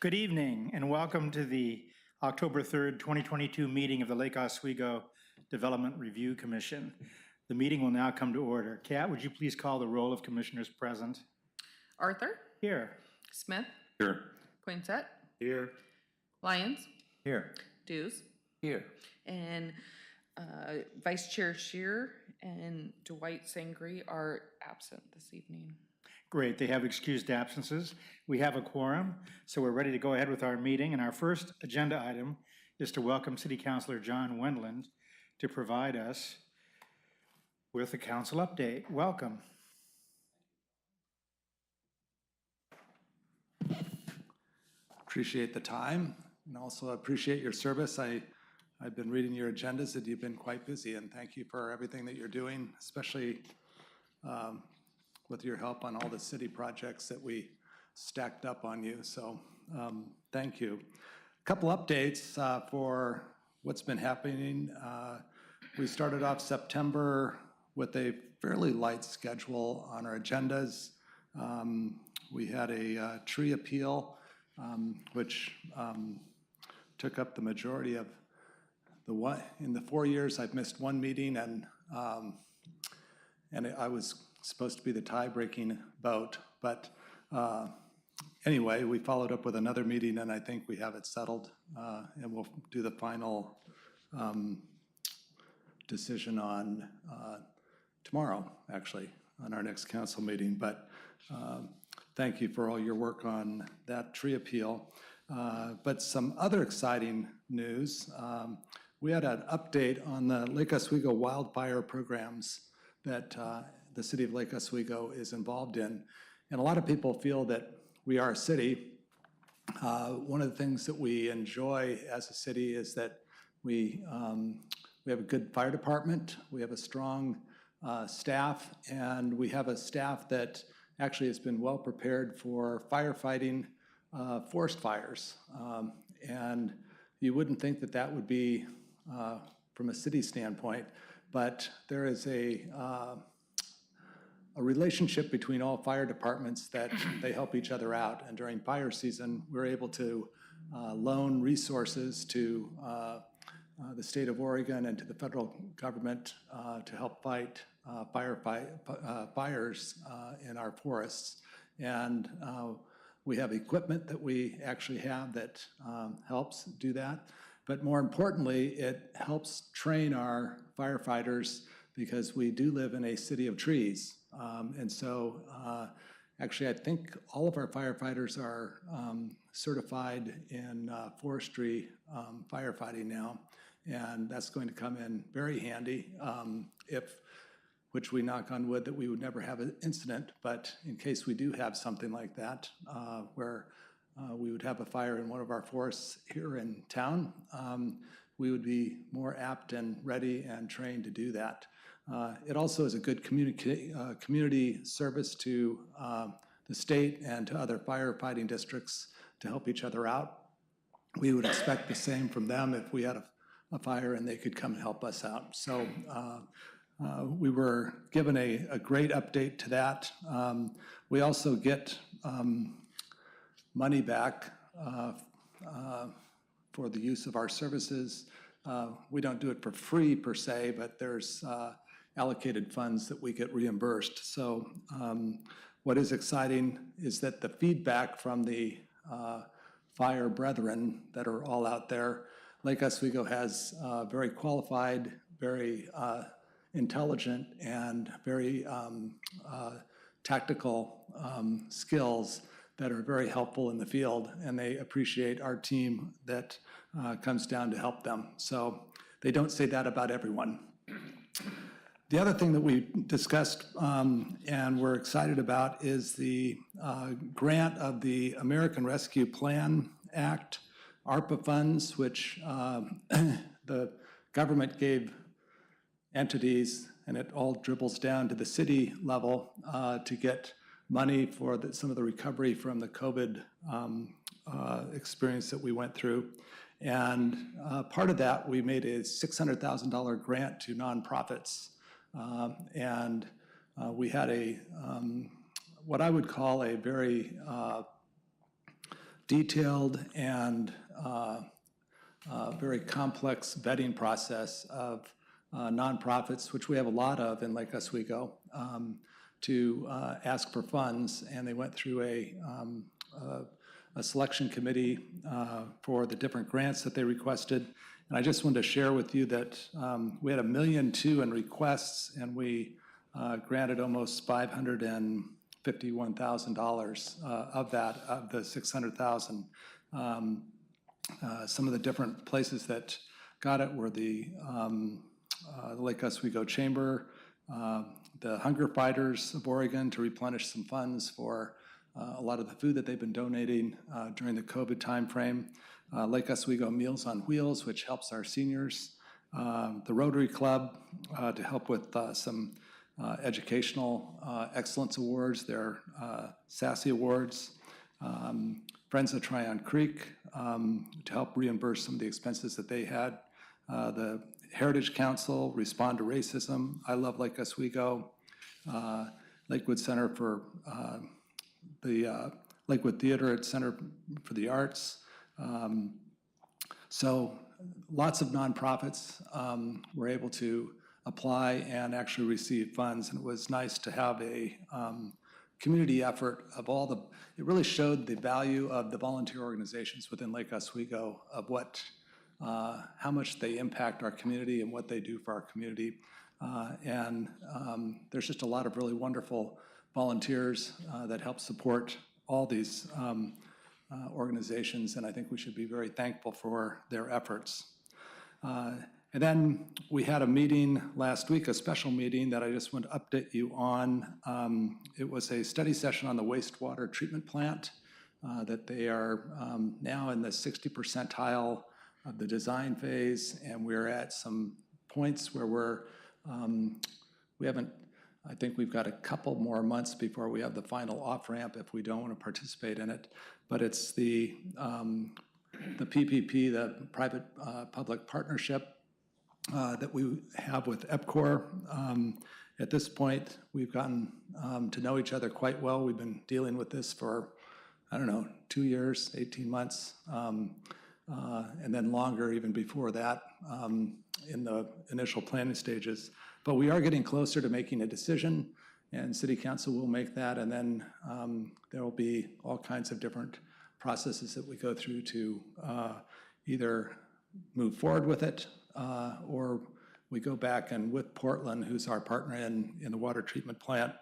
Good evening and welcome to the October 3rd, 2022 meeting of the Lake Oswego Development Review Commission. The meeting will now come to order. Kat, would you please call the roll of commissioners present? Arthur, Here. Smith, Here. Poinsett, Here. Lyons, Here. Dews, Here. and Vice Chair Shear and Dwight Sangre are absent this evening. Great, they have excused absences. We have a quorum, so we're ready to go ahead with our meeting. And our first agenda item is to welcome City Councilor John Wendland to provide us with a council update. Welcome. Appreciate the time and also appreciate your service. I've been reading your agendas and you've been quite busy, and thank you for everything that you're doing, especially with your help on all the city projects that we stacked up on you. So thank you. A couple updates for what's been happening. We started off September with a fairly light schedule on our agendas. We had a tree appeal, which took up the majority of the one. In the 4 years, I've missed one meeting, and I was supposed to be the tie-breaking vote, but anyway, we followed up with another meeting, and I think we have it settled, and we'll do the final decision on tomorrow, actually, on our next council meeting. But thank you for all your work on that tree appeal. But some other exciting news. We had an update on the Lake Oswego wildfire programs that the city of Lake Oswego is involved in. And a lot of people feel that we are a city. One of the things that we enjoy as a city is that we have a good fire department, we have a strong staff, and we have a staff that actually has been well prepared for firefighting forest fires. And you wouldn't think that that would be from a city standpoint, but there is a relationship between all fire departments that they help each other out. And during fire season, we're able to loan resources to the state of Oregon and to the federal government to help fight fires in our forests. And we have equipment that we actually have that helps do that. But more importantly, it helps train our firefighters because we do live in a city of trees. And so actually I think all of our firefighters are certified in forestry firefighting now, and that's going to come in very handy which we knock on wood that we would never have an incident, but in case we do have something like that where we would have a fire in one of our forests here in town, we would be more apt and ready and trained to do that. It also is a good community service to the state and to other firefighting districts to help each other out. We would expect the same from them if we had a fire and they could come and help us out. So we were given a great update to that. We also get money back for the use of our services. We don't do it for free per se, but there's allocated funds that we get reimbursed. So what is exciting is that the feedback from the fire brethren that are all out there, Lake Oswego has very qualified, very intelligent, and very tactical skills that are very helpful in the field, and they appreciate our team that comes down to help them. So they don't say that about everyone. The other thing that we discussed and we're excited about is the grant of the American Rescue Plan Act, ARPA funds, which the government gave entities, and it all dribbles down to the city level to get money for some of the recovery from the COVID experience that we went through. And part of that, we made a $600,000 grant to nonprofits. And we had what I would call a very detailed and very complex vetting process of nonprofits, which we have a lot of in Lake Oswego, to ask for funds, and they went through a selection committee for the different grants that they requested. And I just wanted to share with you that we had $1.2 million in requests, and we granted almost $551,000 of that, of the $600,000. Some of the different places that got it were the Lake Oswego Chamber, the Hunger Fighters of Oregon to replenish some funds for a lot of the food that they've been donating during the COVID timeframe. Lake Oswego Meals on Wheels, which helps our seniors. The Rotary Club to help with some educational excellence awards, their SASSY awards. Friends of Tryon Creek to help reimburse some of the expenses that they had. The Heritage Council, Respond to Racism, I Love Lake Oswego, Lakewood Center for the Lakewood Theater at Center for the Arts. So lots of nonprofits were able to apply and actually receive funds, and it was nice to have a community effort of all the, it really showed the value of the volunteer organizations within Lake Oswego of what, how much they impact our community and what they do for our community. There's just a lot of really wonderful volunteers that help support all these organizations, and I think we should be very thankful for their efforts. And then we had a meeting last week, a special meeting that I just want to update you on. It was a study session on the wastewater treatment plant that they are now in the 60 percentile of the design phase, and we're at some points where we haven't, I think we've got a couple more months before we have the final off-ramp if we don't want to participate in it. But it's the PPP, the private-public partnership that we have with EPCOR. At this point, we've gotten to know each other quite well. We've been dealing with this for, I don't know, 2 years, 18 months, and then longer even before that in the initial planning stages. But we are getting closer to making a decision, and City Council will make that, and then there will be all kinds of different processes that we go through to either move forward with it or we go back and with Portland, who's our partner in the water treatment plant,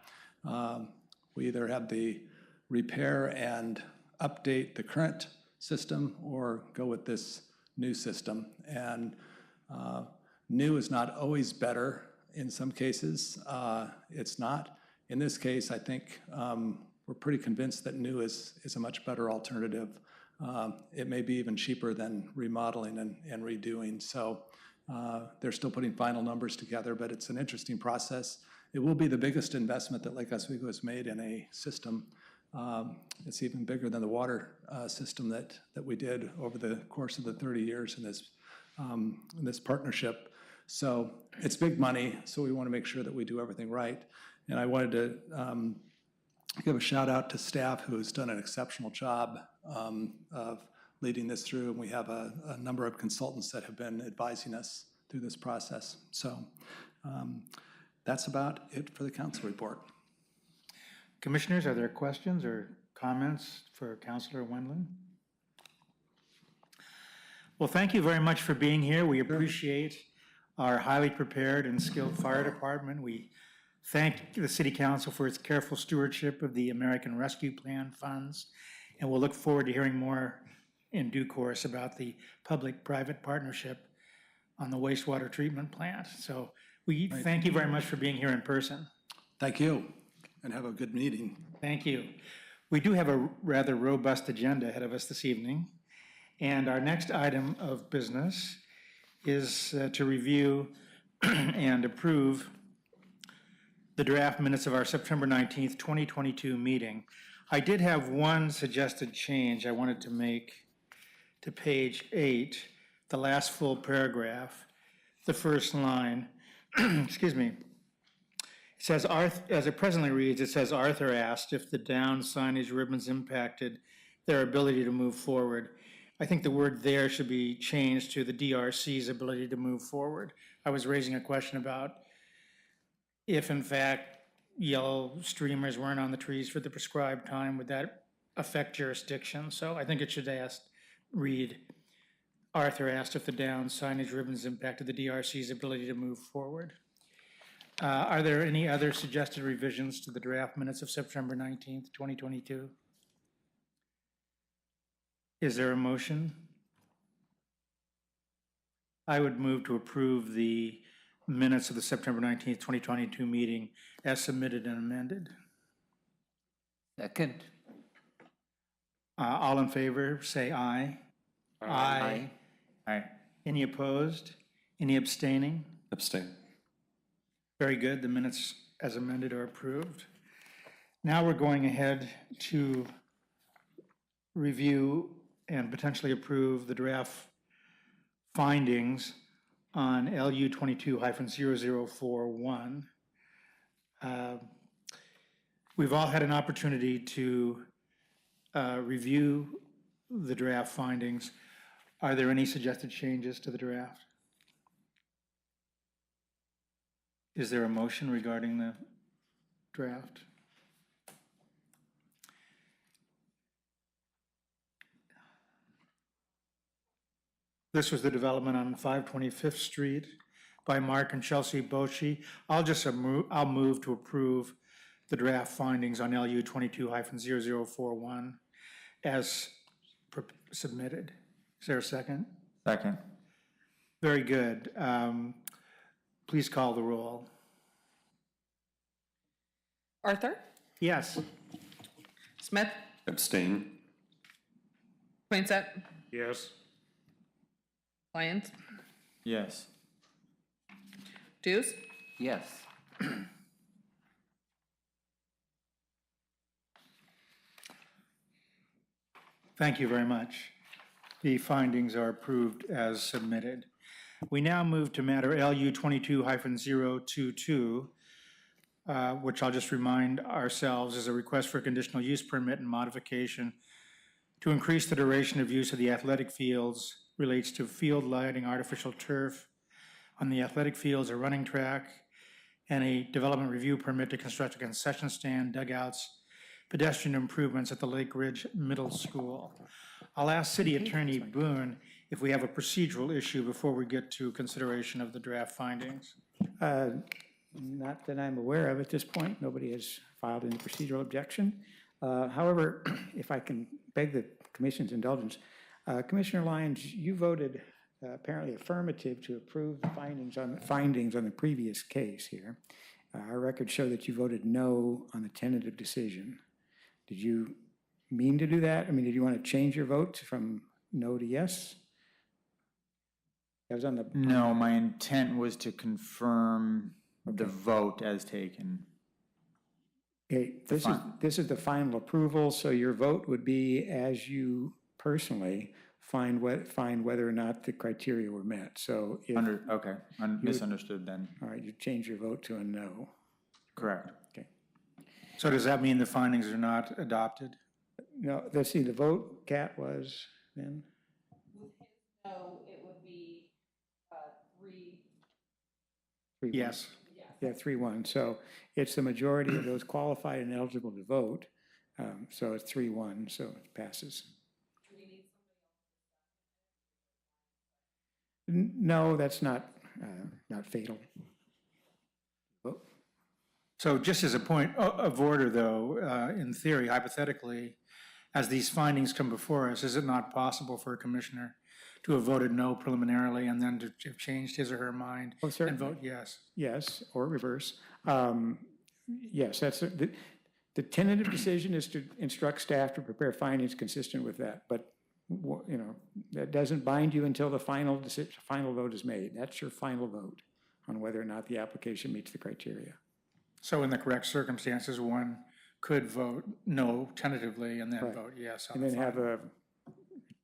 we either have the repair and update the current system or go with this new system. And new is not always better. In some cases, it's not. In this case, I think we're pretty convinced that new is a much better alternative. It may be even cheaper than remodeling and redoing. So they're still putting final numbers together, but it's an interesting process. It will be the biggest investment that Lake Oswego has made in a system. It's even bigger than the water system that we did over the course of the 30 years in this partnership. So it's big money, so we want to make sure that we do everything right. And I wanted to give a shout out to staff who has done an exceptional job of leading this through. And we have a number of consultants that have been advising us through this process. So that's about it for the council report. Commissioners, are there questions or comments for Councilor Wendland? Well, thank you very much for being here. We appreciate our highly prepared and skilled fire department. We thank the City Council for its careful stewardship of the American Rescue Plan funds, and we'll look forward to hearing more in due course about the public-private partnership on the wastewater treatment plant. So we thank you very much for being here in person. Thank you, and have a good meeting. Thank you. We do have a rather robust agenda ahead of us this evening, and our next item of business is to review and approve the draft minutes of our September 19th, 2022 meeting. I did have one suggested change I wanted to make to page 8, the last full paragraph, the first line. Excuse me. It says, as it presently reads, it says, Arthur asked if the down signage ribbons impacted their ability to move forward. I think the word there should be changed to the DRC's ability to move forward. I was raising a question about if in fact yellow streamers weren't on the trees for the prescribed time, would that affect jurisdiction? So I think it should read, Arthur asked if the down signage ribbons impacted the DRC's ability to move forward. Are there any other suggested revisions to the draft minutes of September 19th, 2022? Is there a motion? I would move to approve the minutes of the September 19th, 2022 meeting as submitted and amended. Second. All in favor, say aye. Aye. Aye. Any opposed? Any abstaining? Abstain. Very good. The minutes as amended are approved. Now we're going ahead to review and potentially approve the draft findings on LU 22-0041. We've all had an opportunity to review the draft findings. Are there any suggested changes to the draft? Is there a motion regarding the draft? This was the development on 525th Street by Mark and Chelsea Boshi. I'll move to approve the draft findings on LU 22-0041 as submitted. Is there a second? Second. Very good. Please call the roll. Arthur? Yes. Smith? Abstain. Poinsett? Yes. Lyons? Yes. Dews? Yes. Thank you very much. The findings are approved as submitted. We now move to matter LU 22-022, which I'll just remind ourselves is a request for a conditional use permit and modification to increase the duration of use of the athletic fields, relates to field lighting, artificial turf on the athletic fields, a running track, and a development review permit to construct a concession stand, dugouts, pedestrian improvements at the Lake Ridge Middle School. I'll ask City Attorney Boone if we have a procedural issue before we get to consideration of the draft findings. Not that I'm aware of at this point. Nobody has filed any procedural objection. However, if I can beg the Commission's indulgence, Commissioner Lyons, you voted apparently affirmative to approve the findings on the previous case here. Our records show that you voted no on the tentative decision. Did you mean to do that? I mean, did you want to change your vote from no to yes? That was on the. No, my intent was to confirm the vote as taken. Okay, this is the final approval, so your vote would be as you personally find whether or not the criteria were met. So if, Okay, misunderstood then. all right, you change your vote to a no. Correct. Okay. So does that mean the findings are not adopted? No, let's see, the vote, Kat, was then? No, it would be 3-1. Yes. Yeah, 3-1. So it's the majority of those qualified and eligible to vote. So it's 3-1, so it passes. No, that's not fatal. Vote. So just as a point of order, though, in theory, hypothetically, as these findings come before us, is it not possible for a commissioner to have voted no preliminarily and then to have changed his or her mind Oh, and certainly. vote yes? Yes, or reverse. Yes, that's the tentative decision is to instruct staff to prepare findings consistent with that. But you know, that doesn't bind you until the final vote is made. That's your final vote on whether or not the application meets the criteria. So in the correct circumstances, one could vote no tentatively and then Right. vote yes on And the then have final. a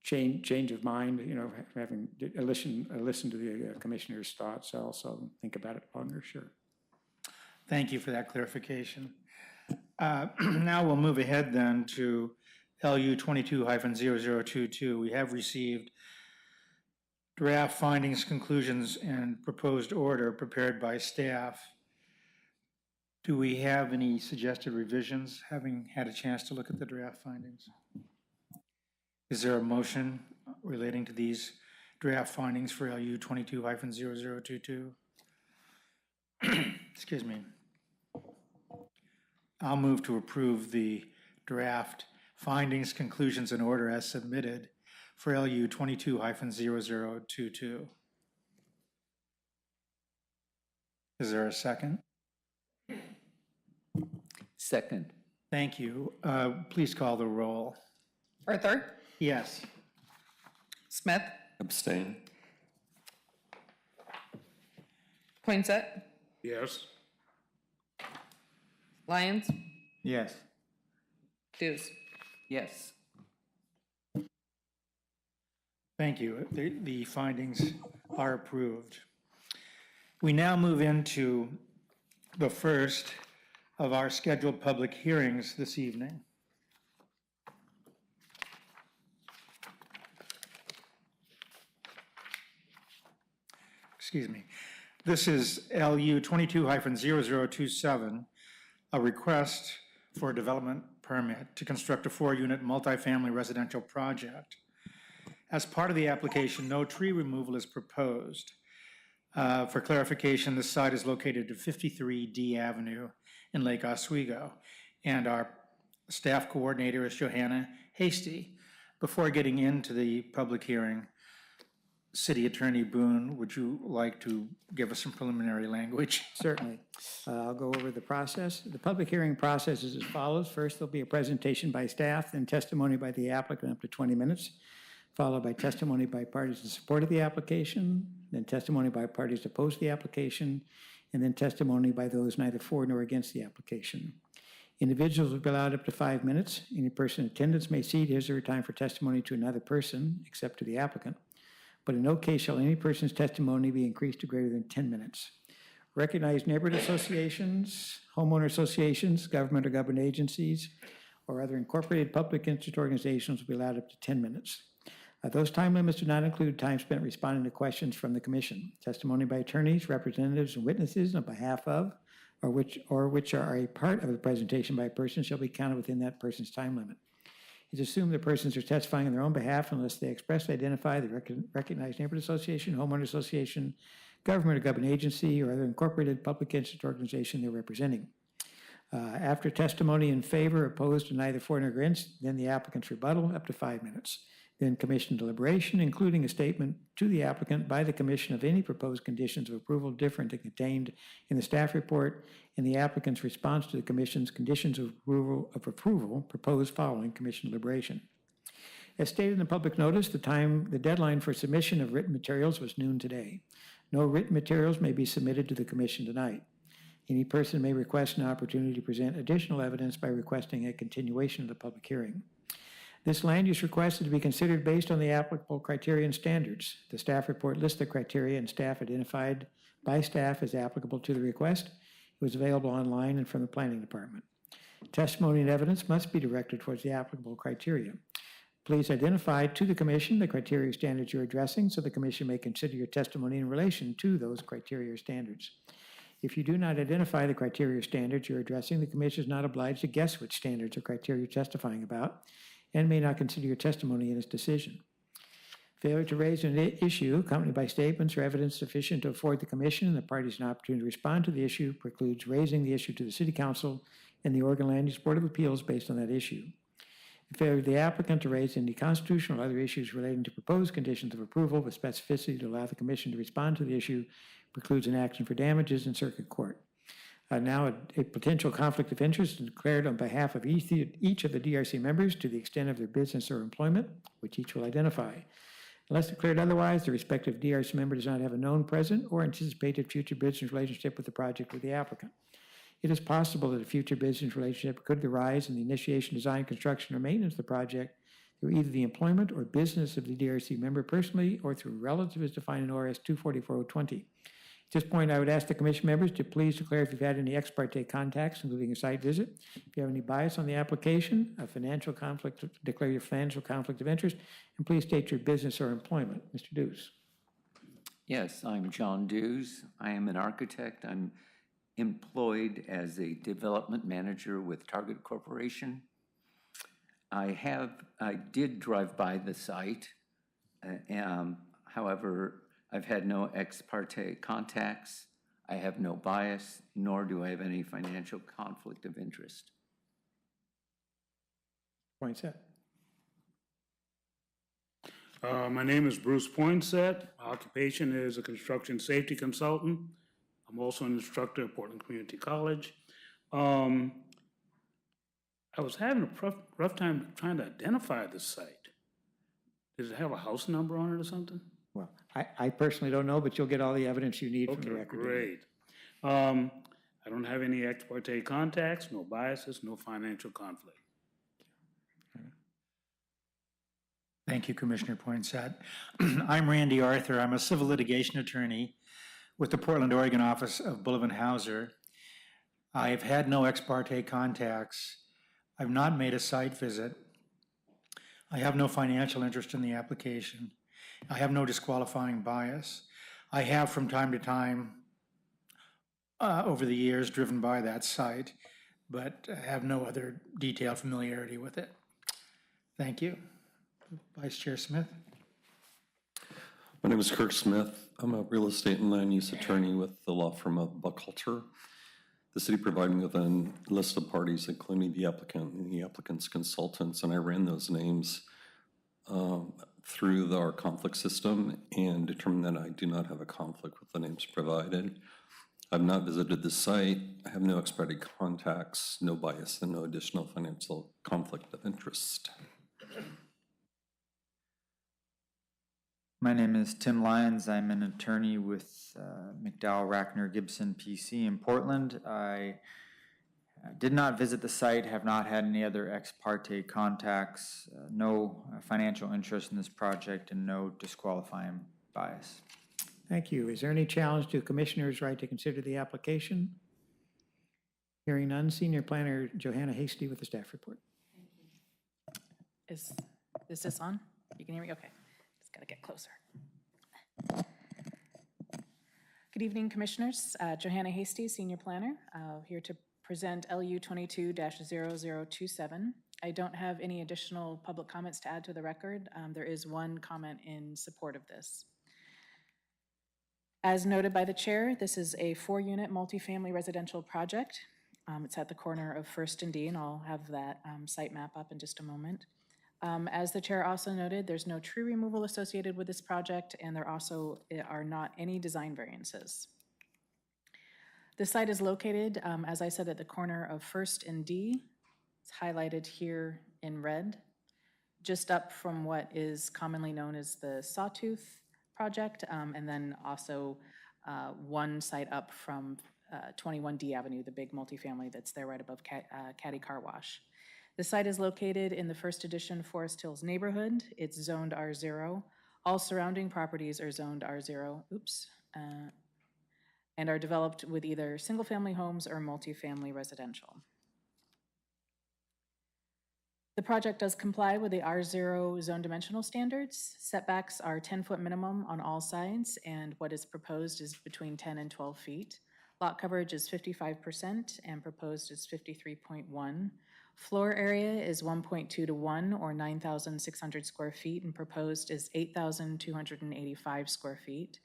change of mind, you know, having listen to the commissioner's thoughts, also think about it longer, sure. Thank you for that clarification. Now we'll move ahead then to LU 22-0022. We have received draft findings, conclusions, and proposed order prepared by staff. Do we have any suggested revisions, having had a chance to look at the draft findings? Is there a motion relating to these draft findings for LU 22-0022? Excuse me. I'll move to approve the draft findings, conclusions, and order as submitted for LU 22-0022. Is there a second? Second. Thank you. Please call the roll. Arthur, Yes. Smith, Abstain. Poinsett, Yes. Lyons, Yes. Hughes. Yes. Thank you. The findings are approved. We now move into the first of our scheduled public hearings this evening. Excuse me. This is LU 22-0027, a request for a development permit to construct a 4-unit multifamily residential project. As part of the application, no tree removal is proposed. For clarification, this site is located at 53 D Avenue in Lake Oswego, and our staff coordinator is Johanna Hasty. Before getting into the public hearing, City Attorney Boone, would you like to give us some preliminary language? Certainly. I'll go over the process. The public hearing process is as follows. First, there'll be a presentation by staff, then testimony by the applicant up to 20 minutes, followed by testimony by parties in support of the application, then testimony by parties opposed to the application, and then testimony by those neither for nor against the application. Individuals will be allowed up to 5 minutes. Any person in attendance may cede his or her time for testimony to another person, except to the applicant. But in no case shall any person's testimony be increased to greater than 10 minutes. Recognized neighborhood associations, homeowner associations, government or government agencies, or other incorporated public interest organizations will be allowed up to 10 minutes. Those time limits do not include time spent responding to questions from the commission. Testimony by attorneys, representatives, and witnesses on behalf of, or which are a part of the presentation by a person shall be counted within that person's time limit. It's assumed the persons are testifying on their own behalf unless they expressly identify the recognized neighborhood association, homeowner association, government or government agency, or other incorporated public interest organization they're representing. After testimony in favor, opposed, and neither for nor against, then the applicant's rebuttal up to 5 minutes. Then commission deliberation, including a statement to the applicant by the commission of any proposed conditions of approval different than contained in the staff report, and the applicant's response to the commission's conditions of approval proposed following commission deliberation. As stated in the public notice, the deadline for submission of written materials was noon today. No written materials may be submitted to the commission tonight. Any person may request an opportunity to present additional evidence by requesting a continuation of the public hearing. This land use request is to be considered based on the applicable criteria and standards. The staff report lists the criteria and staff identified by staff as applicable to the request. It was available online and from the planning department. Testimony and evidence must be directed towards the applicable criteria. Please identify to the commission the criteria or standards you're addressing so the commission may consider your testimony in relation to those criteria or standards. If you do not identify the criteria or standards you're addressing, the commission is not obliged to guess which standards or criteria you're testifying about and may not consider your testimony in its decision. Failure to raise an issue accompanied by statements or evidence sufficient to afford the commission and the parties an opportunity to respond to the issue precludes raising the issue to the City Council and the Oregon Land Use Board of Appeals based on that issue. The failure of the applicant to raise any constitutional or other issues relating to proposed conditions of approval with specificity to allow the commission to respond to the issue precludes an action for damages in circuit court. Now, a potential conflict of interest is declared on behalf of each of the DRC members to the extent of their business or employment, which each will identify. Unless declared otherwise, the respective DRC member does not have a known present or anticipated future business relationship with the project or the applicant. It is possible that a future business relationship could arise in the initiation, design, construction, or maintenance of the project through either the employment or business of the DRC member personally or through a relative as defined in ORS 244.020. At this point, I would ask the commission members to please declare if you've had any ex parte contacts, including a site visit. If you have any bias on the application, a financial conflict, declare your financial conflict of interest, and please state your business or employment. Mr. Dews. Yes, I'm John Dews. I am an architect. I'm employed as a development manager with Target Corporation. I did drive by the site. However, I've had no ex parte contacts. I have no bias, nor do I have any financial conflict of interest. Point set. My name is Bruce Poinsett. Occupation is a construction safety consultant. I'm also an instructor at Portland Community College. I was having a rough time trying to identify the site. Does it have a house number on it or something? Well, I personally don't know, but you'll get all the evidence you need from the Okay, record. great. I don't have any ex parte contacts, no biases, no financial conflict. Thank you, Commissioner Poinsett. I'm Randy Arthur. I'm a civil litigation attorney with the Portland, Oregon office of Bullivan Hauser. I've had no ex parte contacts. I've not made a site visit. I have no financial interest in the application. I have no disqualifying bias. I have from time to time over the years driven by that site, but I have no other detailed familiarity with it. Thank you. Vice Chair Smith. My name is Kirk Smith. I'm a real estate and land use attorney with the law firm of Buckhalter. The city provided me with a list of parties, including the applicant and the applicant's consultants, and I ran those names through our conflict system and determined that I do not have a conflict with the names provided. I've not visited the site. I have no ex parte contacts, no bias, and no additional financial conflict of interest. My name is Tim Lyons. I'm an attorney with McDowell, Rackner, Gibson, PC in Portland. I did not visit the site, have not had any other ex parte contacts, no financial interest in this project, and no disqualifying bias. Thank you. Is there any challenge to the commissioner's right to consider the application? Hearing none, Senior Planner Johanna Hasty with the staff report. Is this on? You can hear me? Okay. Just gotta get closer. Good evening, Commissioners. Johanna Hasty, Senior Planner, here to present LU 22-0027. I don't have any additional public comments to add to the record. There is one comment in support of this. As noted by the chair, this is a 4-unit multifamily residential project. It's at the corner of First and D, and I'll have that site map up in just a moment. As the chair also noted, there's no tree removal associated with this project, and there also are not any design variances. The site is located, as I said, at the corner of First and D. It's highlighted here in red, just up from what is commonly known as the Sawtooth project, and then also one site up from 21D Avenue, the big multifamily that's there right above Caddy Car Wash. The site is located in the First Edition Forest Hills neighborhood. It's zoned R0. All surrounding properties are zoned R0, and are developed with either single-family homes or multifamily residential. The project does comply with the R0 zone dimensional standards. Setbacks are 10-foot minimum on all sides, and what is proposed is between 10 and 12 feet. Lot coverage is 55%, and proposed is 53.1. Floor area is 1.2 to 1, or 9,600 square feet, and proposed is 8,285 square feet.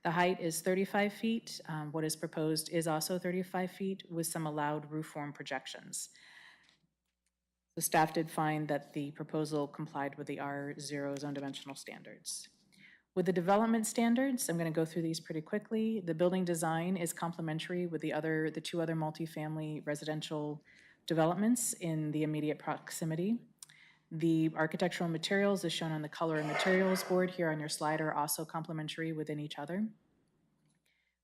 The height is 35 feet. What is proposed is also 35 feet with some allowed roof form projections. The staff did find that the proposal complied with the R0 zone dimensional standards. With the development standards, I'm going to go through these pretty quickly. The building design is complementary with the 2 other multifamily residential developments in the immediate proximity. The architectural materials, as shown on the color and materials board here on your slide, are also complementary within each other.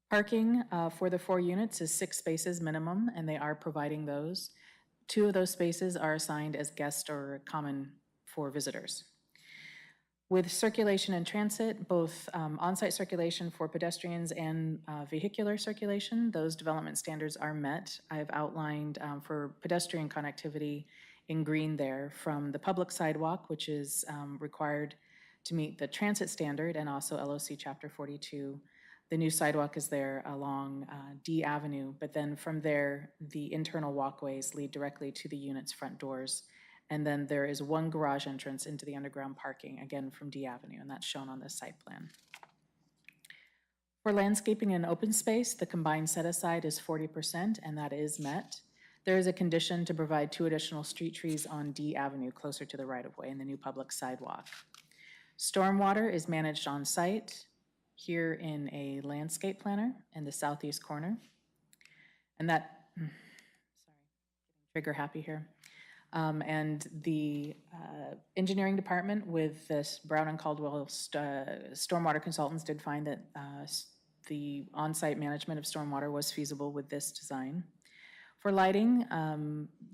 Parking for the 4 units is 6 spaces minimum, and they are providing those. 2 of those spaces are assigned as guest or common for visitors. With circulation and transit, both on-site circulation for pedestrians and vehicular circulation, those development standards are met. I've outlined for pedestrian connectivity in green there from the public sidewalk, which is required to meet the transit standard and also LOC Chapter 42. The new sidewalk is there along D Avenue, but then from there, the internal walkways lead directly to the unit's front doors. And then there is one garage entrance into the underground parking, again from D Avenue, and that's shown on this site plan. For landscaping and open space, the combined set-aside is 40%, and that is met. There is a condition to provide 2 additional street trees on D Avenue closer to the right-of-way in the new public sidewalk. Stormwater is managed on site here in a landscape planner in the southeast corner. And that, sorry, trigger happy here. And the engineering department with this Brown and Caldwell stormwater consultants did find that the on-site management of stormwater was feasible with this design. For lighting,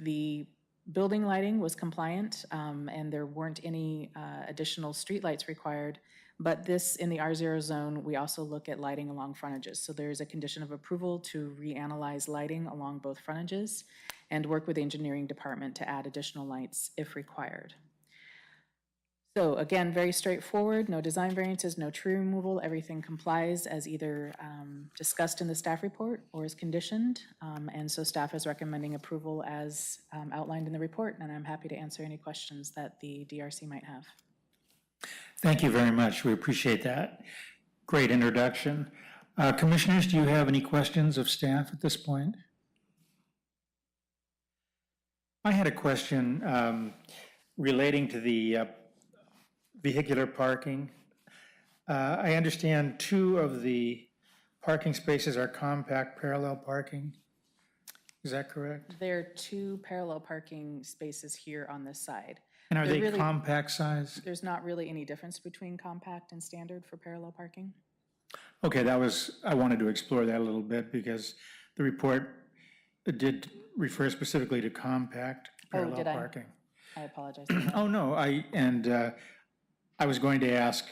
the building lighting was compliant, and there weren't any additional streetlights required. But this, in the R0 zone, we also look at lighting along frontages. So there's a condition of approval to reanalyze lighting along both frontages and work with the engineering department to add additional lights if required. So again, very straightforward, no design variances, no tree removal, everything complies as either discussed in the staff report or is conditioned. And so staff is recommending approval as outlined in the report, and I'm happy to answer any questions that the DRC might have. Thank you very much. We appreciate that. Great introduction. Commissioners, do you have any questions of staff at this point? I had a question relating to the vehicular parking. I understand 2 of the parking spaces are compact parallel parking. Is that correct? There are 2 parallel parking spaces here on this side. And are they really- compact size? There's not really any difference between compact and standard for parallel parking. Okay, I wanted to explore that a little bit because the report did refer specifically to compact parallel did I? parking. I apologize for that. Oh, no, I was going to ask,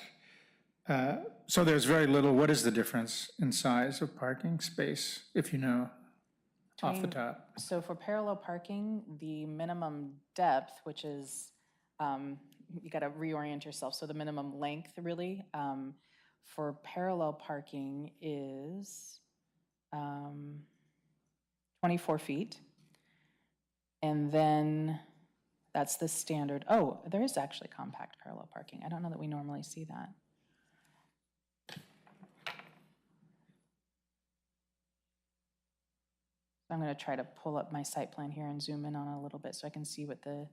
so there's very little, what is the difference in size of parking space, if you know, off the top? So for parallel parking, the minimum depth, which is, you gotta reorient yourself, so the minimum length really, for parallel parking is 24 feet. And then that's the standard. Oh, there is actually compact parallel parking. I don't know that we normally see that. I'm going to try to pull up my site plan here and zoom in on it a little bit so I can see what the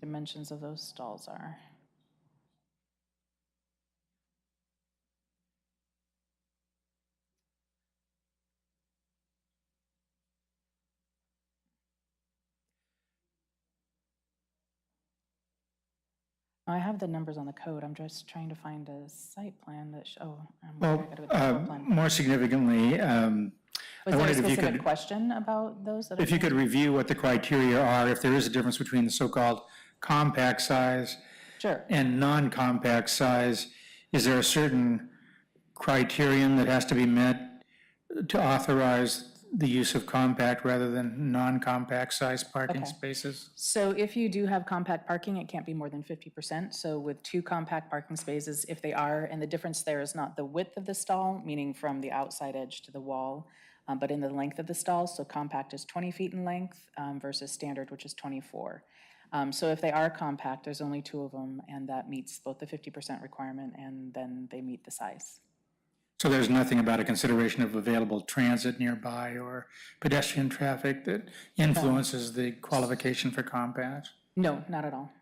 dimensions of those stalls are. I have the numbers on the code. I'm just trying to find a site plan that, Well, more significantly, I Was there a wondered if you specific could, question about those? that I if you could review what the criteria are, if there is a difference between the so-called compact size Sure. and non-compact size. Is there a certain criterion that has to be met to authorize the use of compact rather than non-compact size parking Okay. spaces? So if you do have compact parking, it can't be more than 50%. So with 2 compact parking spaces, if they are, and the difference there is not the width of the stall, meaning from the outside edge to the wall, but in the length of the stall. So compact is 20 feet in length versus standard, which is 24. So if they are compact, there's only 2 of them, and that meets both the 50% requirement and then they meet the size. So there's nothing about a consideration of available transit nearby or pedestrian traffic that influences the qualification for compact? No, not at all.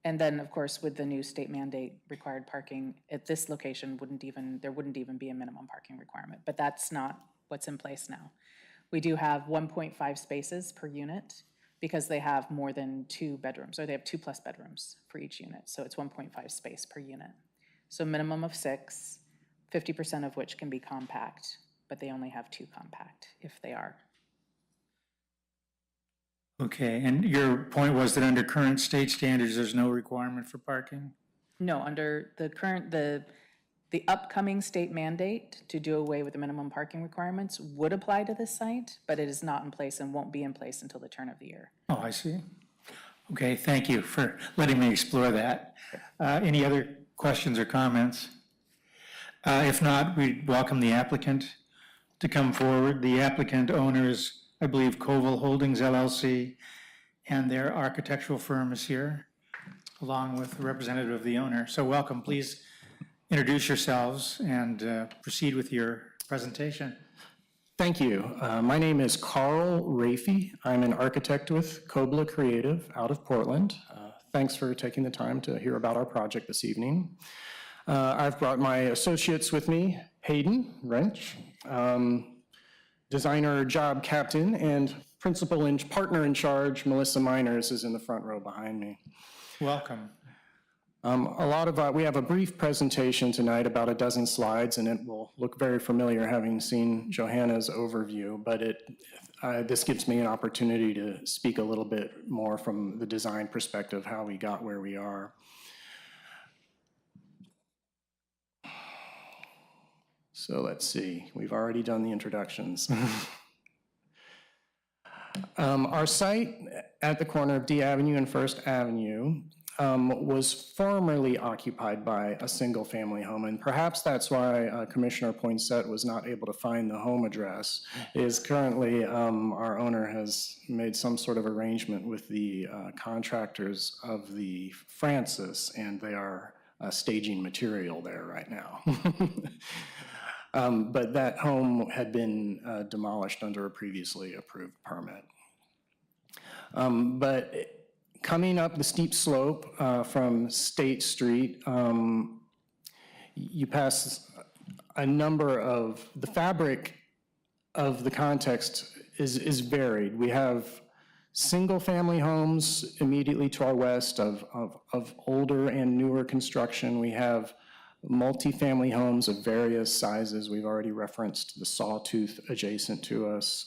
And then, of course, with the new state mandate, required parking at this location there wouldn't even be a minimum parking requirement, but that's not what's in place now. We do have 1.5 spaces per unit because they have more than 2 bedrooms, or they have 2 plus bedrooms for each unit. So it's 1.5 space per unit. So minimum of 6, 50% of which can be compact, but they only have 2 compact if they are. Okay, and your point was that under current state standards, there's no requirement for parking? No, under the current, the upcoming state mandate to do away with the minimum parking requirements would apply to this site, but it is not in place and won't be in place until the turn of the year. Oh, I see. Okay, thank you for letting me explore that. Any other questions or comments? If not, we welcome the applicant to come forward. The applicant owner is, I believe, Koval Holdings LLC, and their architectural firm is here, along with a representative of the owner. So welcome, please introduce yourselves and proceed with your presentation. Thank you. My name is Carl Rafey. I'm an architect with Kobla Creative out of Portland. Thanks for taking the time to hear about our project this evening. I've brought my associates with me, Hayden Wrench, designer job captain, and principal and partner in charge, Melissa Miners, is in the front row behind me. Welcome. We have a brief presentation tonight, about a dozen slides, and it will look very familiar having seen Johanna's overview, but this gives me an opportunity to speak a little bit more from the design perspective, how we got where we are. So let's see, we've already done the introductions. Our site at the corner of D Avenue and First Avenue was formerly occupied by a single-family home, and perhaps that's why Commissioner Poinsett was not able to find the home address. Is currently our owner has made some sort of arrangement with the contractors of the Francis, and they are staging material there right now. But that home had been demolished under a previously approved permit. But coming up the steep slope from State Street, you pass a number of, the fabric of the context is varied. We have single-family homes immediately to our west of older and newer construction. We have multifamily homes of various sizes. We've already referenced the Sawtooth adjacent to us,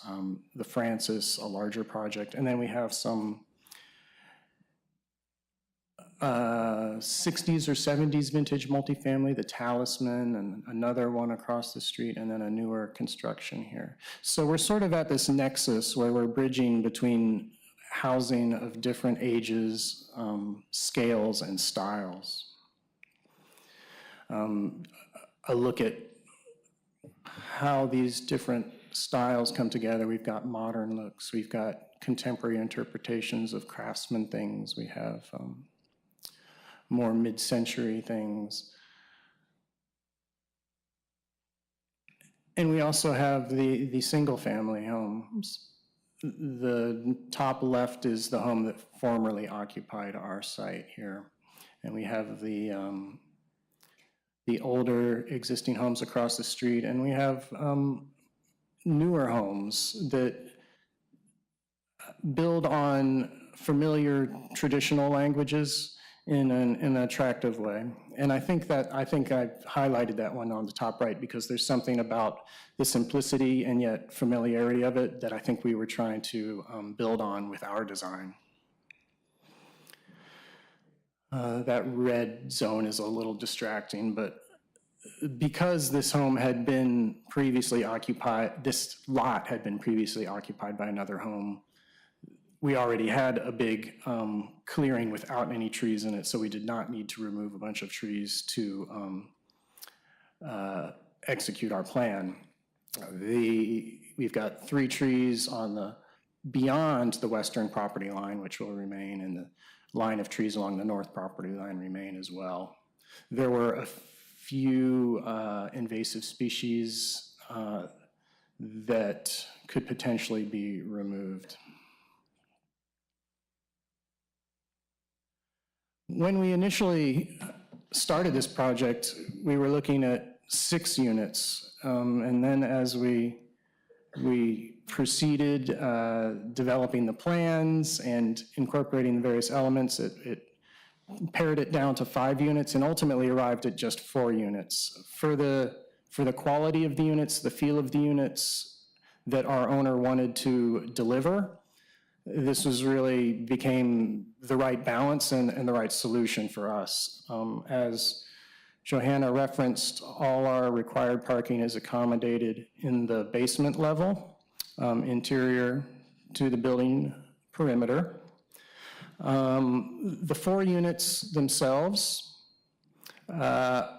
the Francis, a larger project, and then we have some 60s or 70s vintage multifamily, the Talisman, and another one across the street, and then a newer construction here. So we're sort of at this nexus where we're bridging between housing of different ages, scales, and styles. A look at how these different styles come together. We've got modern looks, we've got contemporary interpretations of craftsman things, we have more mid-century things. And we also have the single-family homes. The top left is the home that formerly occupied our site here. And we have the older existing homes across the street, and we have newer homes that build on familiar traditional languages in an attractive way. And I think I've highlighted that one on the top right because there's something about the simplicity and yet familiarity of it that I think we were trying to build on with our design. That red zone is a little distracting, but because this home had been previously occupied, this lot had been previously occupied by another home, we already had a big clearing without any trees in it, so we did not need to remove a bunch of trees to execute our plan. We've got 3 trees on beyond the western property line, which will remain, and the line of trees along the north property line remain as well. There were a few invasive species that could potentially be removed. When we initially started this project, we were looking at 6 units, and then as we proceeded developing the plans and incorporating the various elements, it pared it down to 5 units and ultimately arrived at just 4 units. For the quality of the units, the feel of the units that our owner wanted to deliver, this was really became the right balance and the right solution for us. As Johanna referenced, all our required parking is accommodated in the basement level, interior to the building perimeter. The 4 units themselves, oops,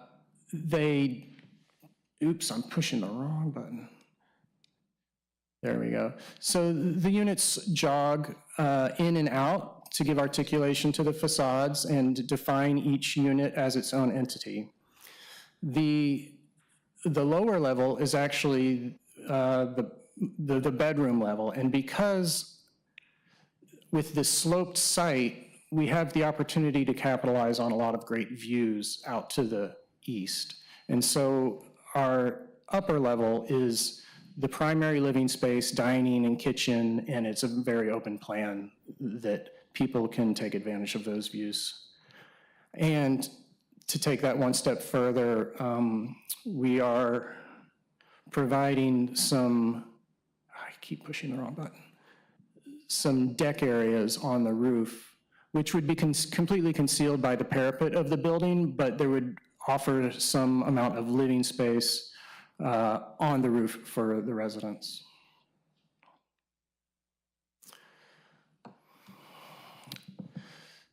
I'm pushing the wrong button. There we go. So the units jog in and out to give articulation to the facades and define each unit as its own entity. The lower level is actually the bedroom level, and because with this sloped site, we have the opportunity to capitalize on a lot of great views out to the east. And so our upper level is the primary living space, dining and kitchen, and it's a very open plan that people can take advantage of those views. And to take that one step further, we are providing some, I keep pushing the wrong button, some deck areas on the roof, which would be completely concealed by the parapet of the building, but there would offer some amount of living space on the roof for the residents.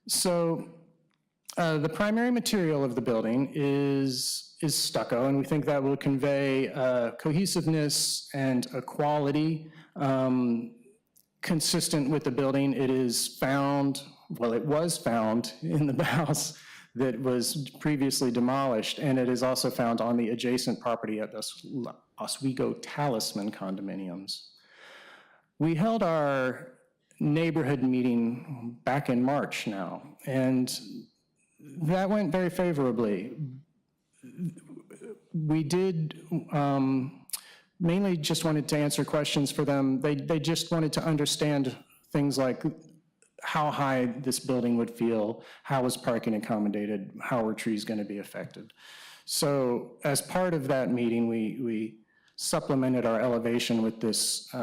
So the primary material of the building is stucco, and we think that will convey cohesiveness and a quality consistent with the building. It is found, well, it was found in the house that was previously demolished, and it is also found on the adjacent property at the Oswego Talisman condominiums. We held our neighborhood meeting back in March now, and that went very favorably. We did mainly just wanted to answer questions for them. They just wanted to understand things like how high this building would feel, how was parking accommodated, how were trees going to be affected. So as part of that meeting, we supplemented our elevation with this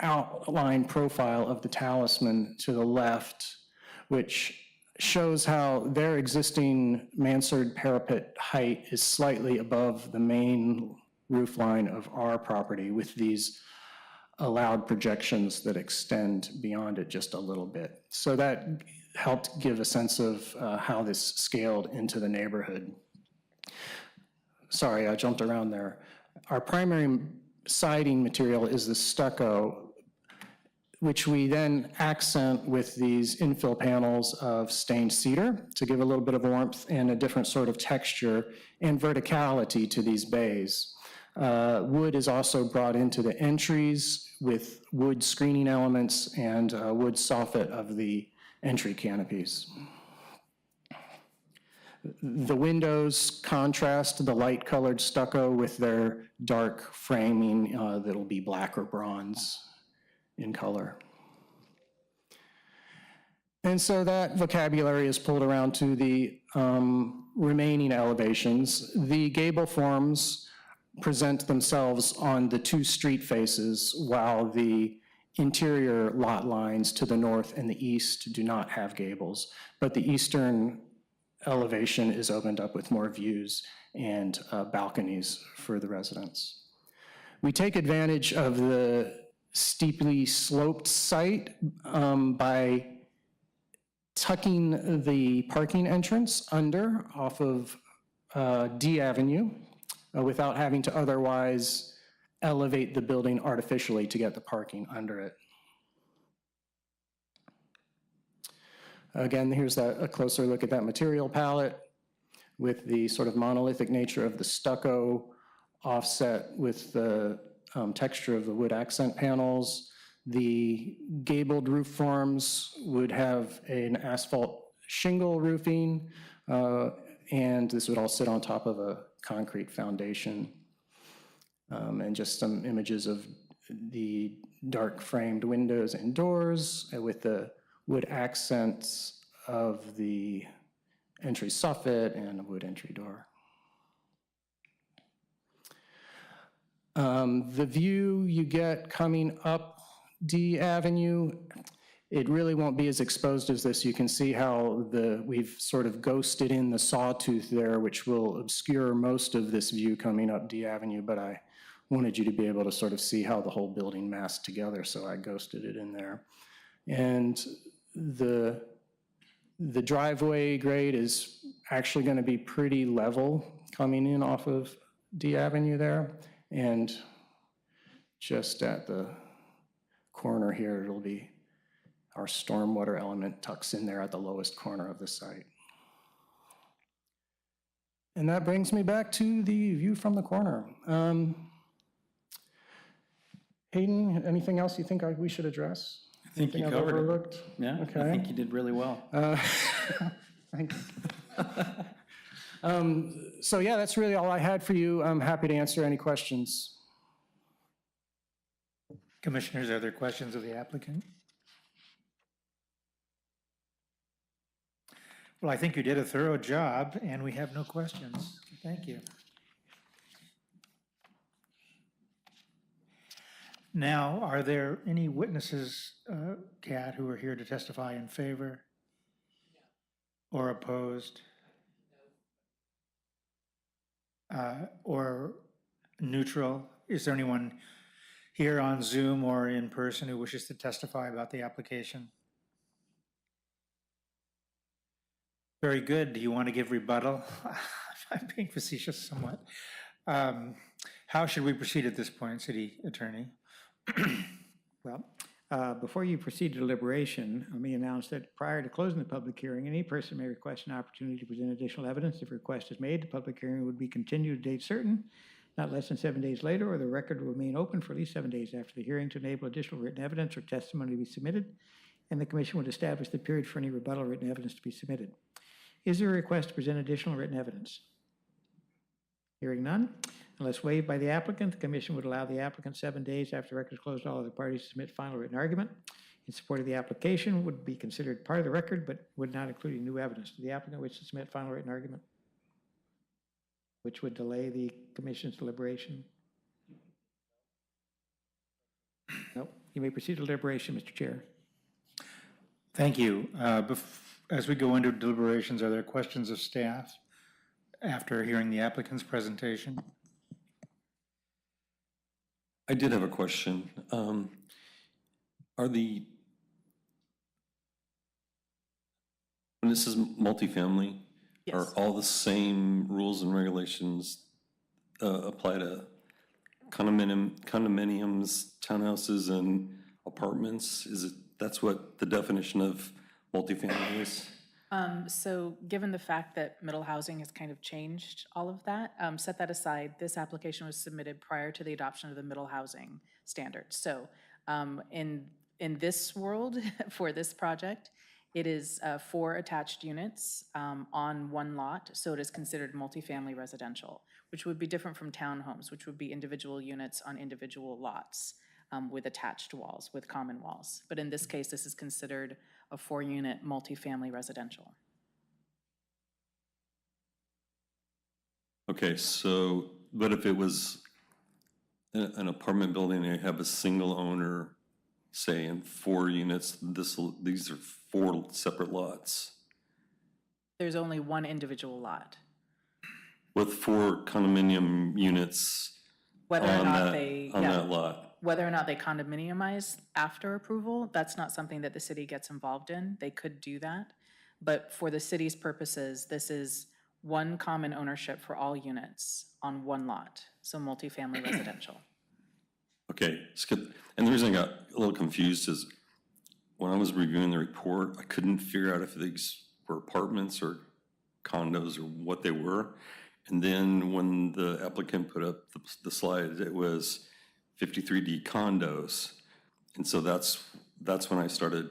outline profile of the Talisman to the left, which shows how their existing mansard parapet height is slightly above the main roof line of our property, with these allowed projections that extend beyond it just a little bit. So that helped give a sense of how this scaled into the neighborhood. Sorry, I jumped around there. Our primary siding material is the stucco, which we then accent with these infill panels of stained cedar to give a little bit of warmth and a different sort of texture and verticality to these bays. Wood is also brought into the entries with wood screening elements and wood soffit of the entry canopies. The windows contrast the light-colored stucco with their dark framing that'll be black or bronze in color. And so that vocabulary is pulled around to the remaining elevations. The gable forms present themselves on the 2 street faces, while the interior lot lines to the north and the east do not have gables, but the eastern elevation is opened up with more views and balconies for the residents. We take advantage of the steeply sloped site by tucking the parking entrance under off of D Avenue without having to otherwise elevate the building artificially to get the parking under it. Again, here's a closer look at that material palette with the sort of monolithic nature of the stucco offset with the texture of the wood accent panels. The gabled roof forms would have an asphalt shingle roofing, and this would all sit on top of a concrete foundation. And just some images of the dark framed windows and doors with the wood accents of the entry soffit and a wood entry door. The view you get coming up D Avenue, it really won't be as exposed as this. You can see how we've sort of ghosted in the sawtooth there, which will obscure most of this view coming up D Avenue, but I wanted you to be able to sort of see how the whole building massed together, so I ghosted it in there. And the driveway grade is actually going to be pretty level coming in off of D Avenue there. And just at the corner here, it'll be our stormwater element tucks in there at the lowest corner of the site. And that brings me back to the view from the corner. Hayden, anything else you think we should address? I think you Anything I've covered it. overlooked? Yeah, I Okay. think you did really well. Thanks. So yeah, that's really all I had for you. I'm happy to answer any questions. Commissioners, are there questions of the applicant? Well, I think you did a thorough job, and we have no questions. Thank you. Now, are there any witnesses, Kat, who are here to testify in favor or opposed? Or neutral? Is there anyone here on Zoom or in person who wishes to testify about the application? Very good. Do you want to give rebuttal? I'm being facetious somewhat. How should we proceed at this point, City Attorney? Well, before you proceed to deliberation, let me announce that prior to closing the public hearing, any person may request an opportunity to present additional evidence. If a request is made, the public hearing would be continued to date certain, not less than 7 days later, or the record will remain open for at least 7 days after the hearing to enable additional written evidence or testimony to be submitted, and the commission would establish the period for any rebuttal written evidence to be submitted. Is there a request to present additional written evidence? Hearing none. Unless waived by the applicant, the commission would allow the applicant 7 days after the record is closed, all other parties to submit final written argument in support of the application would be considered part of the record, but would not include any new evidence. Do the applicant wish to submit final written argument, which would delay the commission's deliberation? Nope. You may proceed to deliberation, Mr. Chair. Thank you. As we go into deliberations, are there questions of staff after hearing the applicant's presentation? I did have a question. When this is multifamily, are Yes. all the same rules and regulations apply to condominiums, townhouses, and apartments? That's what the definition of multifamily is? So given the fact that middle housing has kind of changed all of that, set that aside, this application was submitted prior to the adoption of the middle housing standards. So in this world, for this project, it is 4 attached units on one lot, so it is considered multifamily residential, which would be different from townhomes, which would be individual units on individual lots with attached walls, with common walls. But in this case, this is considered a 4-unit multifamily residential. Okay, so, but if it was an apartment building, they have a single owner, say in 4 units, these are 4 separate lots There's only one individual lot. with 4 condominium units Whether or on not that, they, on yeah, that lot. whether or not they condominiumize after approval, that's not something that the city gets involved in. They could do that. But for the city's purposes, this is one common ownership for all units on one lot, so multifamily residential. Okay, and the reason I got a little confused is when I was reviewing the report, I couldn't figure out if these were apartments or condos or what they were. And then when the applicant put up the slide, it was 53D condos. And so that's when I started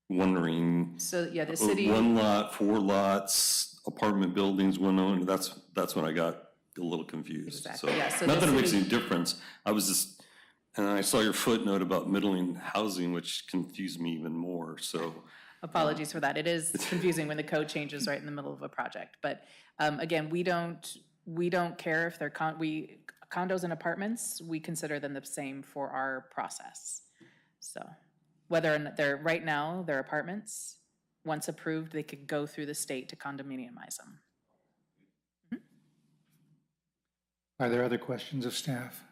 wondering, So, yeah, the city. 1 lot, 4 lots, apartment buildings, 1 owner, that's when I got a little confused. Exactly, So, yeah, so not the that it makes city- any difference, I was just, and I saw your footnote about middling housing, which confused me even more, so. Apologies for that. It is confusing when the code changes right in the middle of a project. But again, we don't care if they're condos and apartments, we consider them the same for our process. So whether or not they're, right now, they're apartments, once approved, they could go through the state to condominiumize them. Are there other questions of staff?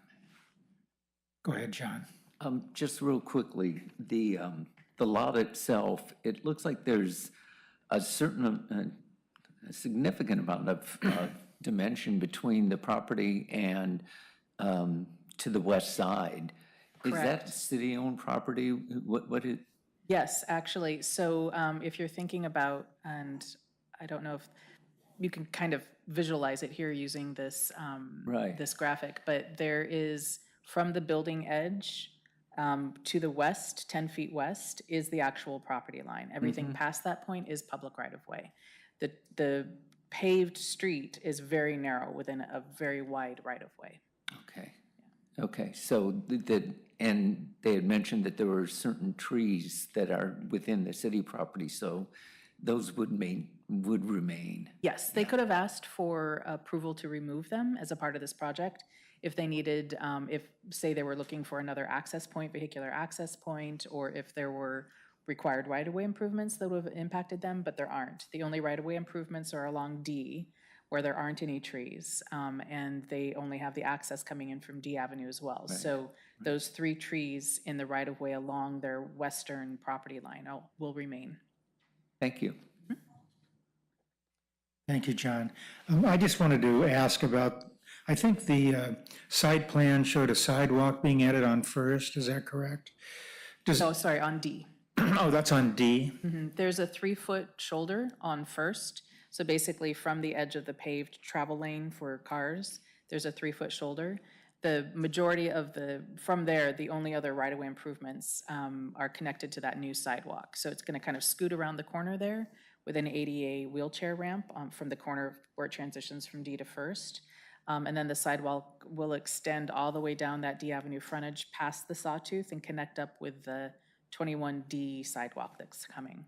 Go ahead, John. Just real quickly, the lot itself, it looks like there's a certain, a significant amount of dimension between the property and to the west side. Is that Correct. city-owned property? What is? Yes, actually. So if you're thinking about, and I don't know if you can kind of visualize it here using this, Right. this graphic, but there is, from the building edge to the west, 10 feet west, is the actual property line. Everything past that point is public right-of-way. The paved street is very narrow within a very wide right-of-way. Okay. Okay, so and they had mentioned that there were certain trees that are within the city property, so those would remain. Yes, they could have asked for approval to remove them as a part of this project if they needed, if, say, they were looking for another access point, vehicular access point, or if there were required right-of-way improvements that would have impacted them, but there aren't. The only right-of-way improvements are along D, where there aren't any trees, and they only have the access coming in from D Avenue as well. So those 3 trees in the right-of-way along their western property line will remain. Thank you. Thank you, John. I just wanted to ask about, I think the site plan showed a sidewalk being added on First, is that correct? Oh, sorry, on D. Oh, that's on D? There's a 3-foot shoulder on First. So basically, from the edge of the paved travel lane for cars, there's a 3-foot shoulder. The majority of from there, the only other right-of-way improvements are connected to that new sidewalk. So it's going to kind of scoot around the corner there with an ADA wheelchair ramp from the corner where it transitions from D to First. And then the sidewalk will extend all the way down that D Avenue frontage past the Sawtooth and connect up with the 21D sidewalk that's coming,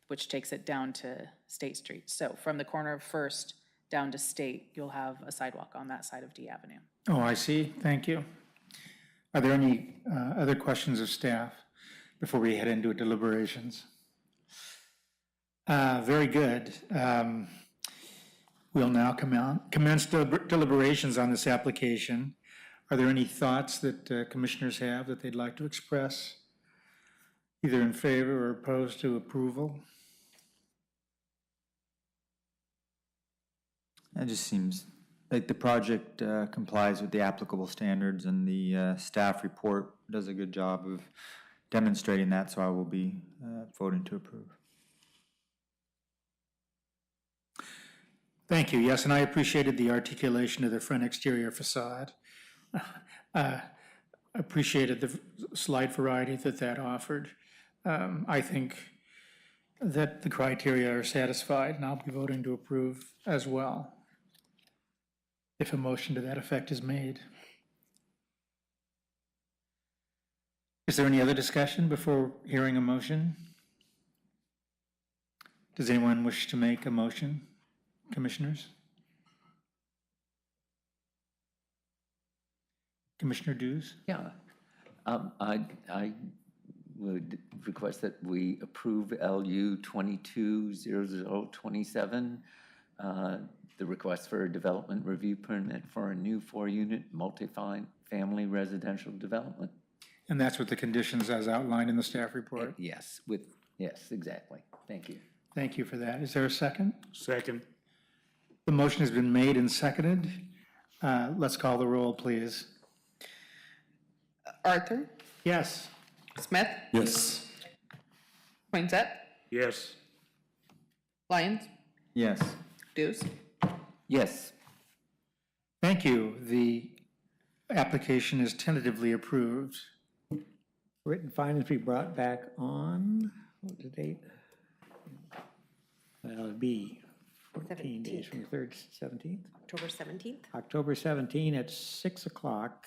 which takes it down to State Street. So from the corner of First down to State, you'll have a sidewalk on that side of D Avenue. Oh, I see, thank you. Are there any other questions of staff before we head into deliberations? Very good. We'll now commence deliberations on this application. Are there any thoughts that commissioners have that they'd like to express, either in favor or opposed to approval? It just seems like the project complies with the applicable standards, and the staff report does a good job of demonstrating that, so I will be voting to approve. Thank you. Yes, and I appreciated the articulation of the front exterior facade. Appreciated the slight variety that offered. I think that the criteria are satisfied, and I'll be voting to approve as well, if a motion to that effect is made. Is there any other discussion before hearing a motion? Does anyone wish to make a motion? Commissioners? Commissioner Dews? Yeah. I would request that we approve LU 220027, the request for a development review permit for a new 4-unit multi-family residential development. And that's with the conditions as outlined in the staff report? Yes, yes, exactly. Thank you. Thank you for that. Is there a second? Second. The motion has been made and seconded. Let's call the roll, please. Arthur, Yes. Smith, Yes. Poinsett, Yes. Lyons, Yes. Dews. Yes. Thank you. The application is tentatively approved. Written findings be brought back on, what's the date? Well, it'd be 14 days from the 3rd, 17th? October 17th? October 17 at 6 o'clock,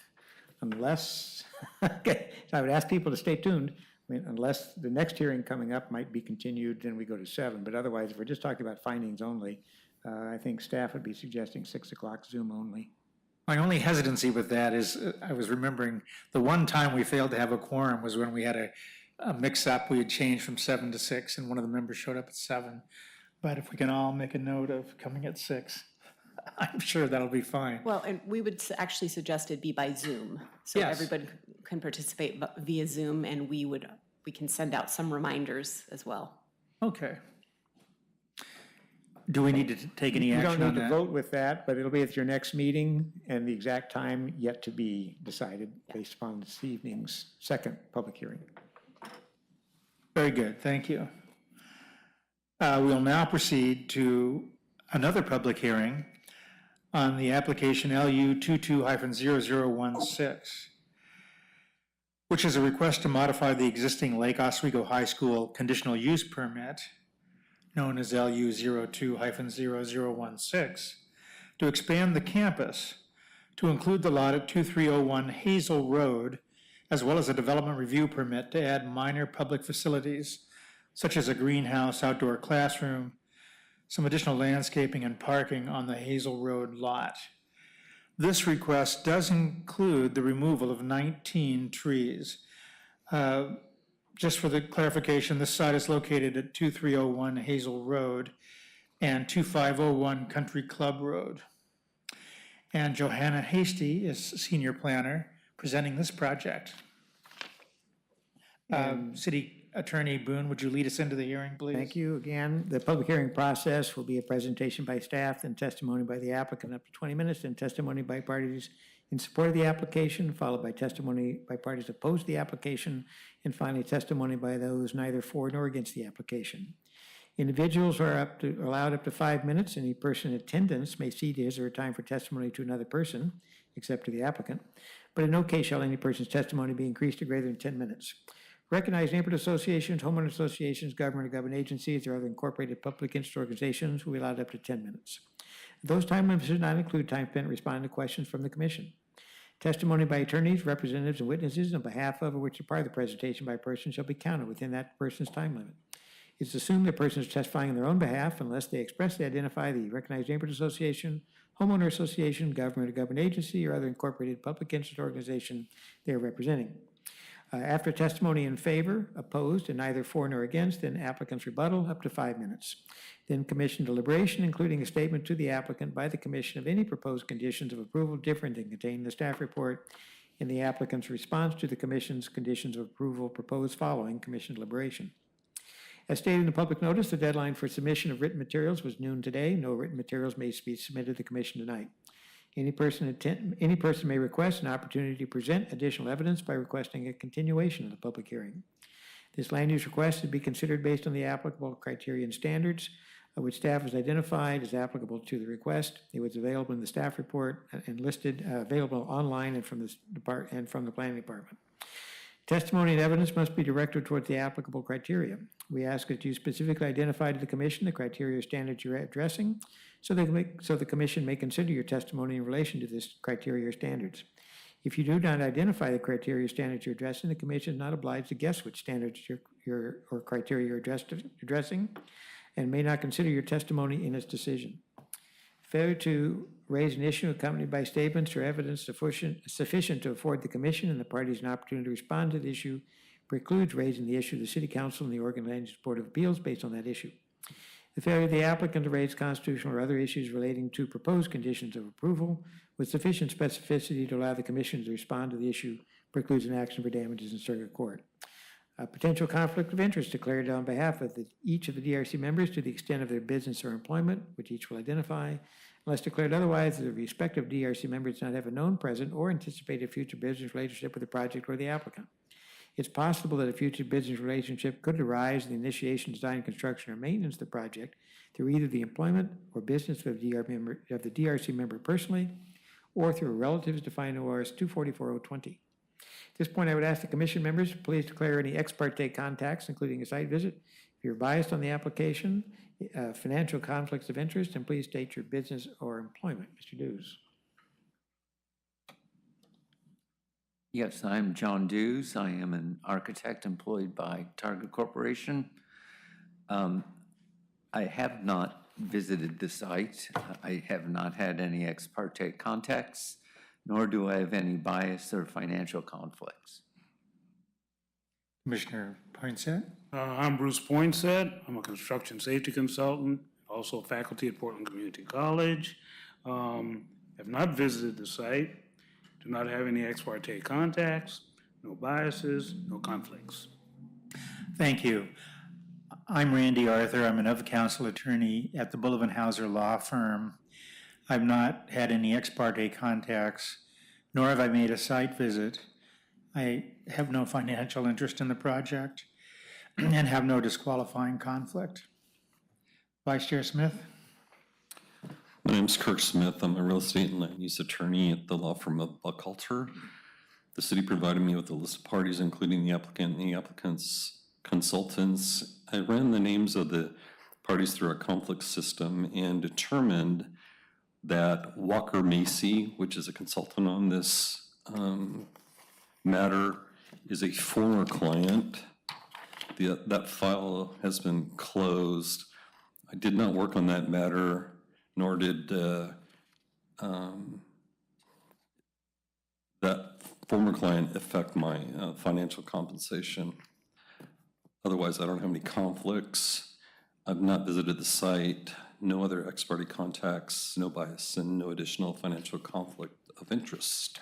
unless, okay, so I would ask people to stay tuned. I mean, unless the next hearing coming up might be continued, then we go to 7. But otherwise, if we're just talking about findings only, I think staff would be suggesting 6 o'clock Zoom only. My only hesitancy with that is, I was remembering, the one time we failed to have a quorum was when we had a mix-up. We had changed from 7 to 6, and one of the members showed up at 7. But if we can all make a note of coming at 6, I'm sure that'll be fine. Well, and we would actually suggest it be by Zoom. So Yes. everybody can participate via Zoom, and we can send out some reminders as well. Okay. Do we need to take any You action don't on need to that? vote with that, but it'll be at your next meeting, and the exact time yet to be decided based upon this evening's second public hearing. Very good, thank you. We'll now proceed to another public hearing on the application LU 22-0016, which is a request to modify the existing Lake Oswego High School conditional use permit, known as LU 02-0016, to expand the campus to include the lot at 2301 Hazel Road, as well as a development review permit to add minor public facilities such as a greenhouse, outdoor classroom, some additional landscaping and parking on the Hazel Road lot. This request does include the removal of 19 trees. Just for the clarification, this site is located at 2301 Hazel Road and 2501 Country Club Road. And Johanna Hasty is senior planner presenting this project. City Attorney Boone, would you lead us into the hearing, please? Thank you. Again, the public hearing process will be a presentation by staff and testimony by the applicant up to 20 minutes, then testimony by parties in support of the application, followed by testimony by parties opposed to the application, and finally testimony by those neither for nor against the application. Individuals are allowed up to 5 minutes. Any person in attendance may cede his or her time for testimony to another person, except to the applicant, but in no case shall any person's testimony be increased to greater than 10 minutes. Recognized neighborhood associations, homeowner associations, government or government agencies, or other incorporated public interest organizations will be allowed up to 10 minutes. Those time limits do not include time spent responding to questions from the commission. Testimony by attorneys, representatives, and witnesses on behalf of or which are part of the presentation by a person shall be counted within that person's time limit. It's assumed the person is testifying on their own behalf unless they expressly identify the recognized neighborhood association, homeowner association, government or government agency, or other incorporated public interest organization they are representing. After testimony in favor, opposed, and neither for nor against, then applicant's rebuttal up to 5 minutes. Then commission deliberation, including a statement to the applicant by the commission of any proposed conditions of approval different than contained in the staff report, and the applicant's response to the commission's conditions of approval proposed following commission deliberation. As stated in the public notice, the deadline for submission of written materials was noon today. No written materials may be submitted to the commission tonight. Any person may request an opportunity to present additional evidence by requesting a continuation of the public hearing. This land use request is to be considered based on the applicable criteria and standards, which staff has identified as applicable to the request. It was available in the staff report and listed available online and from the planning department. Testimony and evidence must be directed towards the applicable criteria. We ask that you specifically identify to the commission the criteria or standards you're addressing, so the commission may consider your testimony in relation to this criteria or standards. If you do not identify the criteria or standards you're addressing, the commission is not obliged to guess which standards or criteria you're addressing, and may not consider your testimony in its decision. Failure to raise an issue accompanied by statements or evidence sufficient to afford the commission and the parties an opportunity to respond to the issue precludes raising the issue to the City Council and the Oregon Land Use Board of Appeals based on that issue. The failure of the applicant to raise constitutional or other issues relating to proposed conditions of approval with sufficient specificity to allow the commission to respond to the issue precludes an action for damages in circuit court. A potential conflict of interest declared on behalf of each of the DRC members to the extent of their business or employment, which each will identify. Unless declared otherwise, the respective DRC member does not have a known present or anticipated future business relationship with the project or the applicant. It's possible that a future business relationship could arise in the initiation, design, construction, or maintenance of the project through either the employment or business of the DRC member personally, or through relatives defined in ORS 244-020. At this point, I would ask the commission members, please declare any ex parte contacts, including a site visit. If you're biased on the application, financial conflicts of interest, and please state your business or employment. Mr. Dews. Yes, I'm John Dews. I am an architect employed by Target Corporation. I have not visited the site. I have not had any ex parte contacts. nor do I have any bias or financial conflicts. Commissioner Poinsett? I'm Bruce Poinsett. I'm a construction safety consultant, also faculty at Portland Community College. Have not visited the site, do not have any ex parte contacts, no biases, no conflicts. Thank you. I'm Randy Arthur. I'm an of-counsel attorney at the Bullivan-Hauser Law Firm. I've not had any ex parte contacts, nor have I made a site visit. I have no financial interest in the project and have no disqualifying conflict. Vice Chair Smith? My name's Kirk Smith. I'm a real estate and land use attorney at the law firm of Buckhalter. The city provided me with a list of parties, including the applicant and the applicant's consultants. I ran the names of the parties through our conflict system and determined that Walker Macy, which is a consultant on this matter, is a former client. That file has been closed. I did not work on that matter, nor did that former client affect my financial compensation. Otherwise, I don't have any conflicts. I've not visited the site, no other ex parte contacts, no bias, and no additional financial conflict of interest.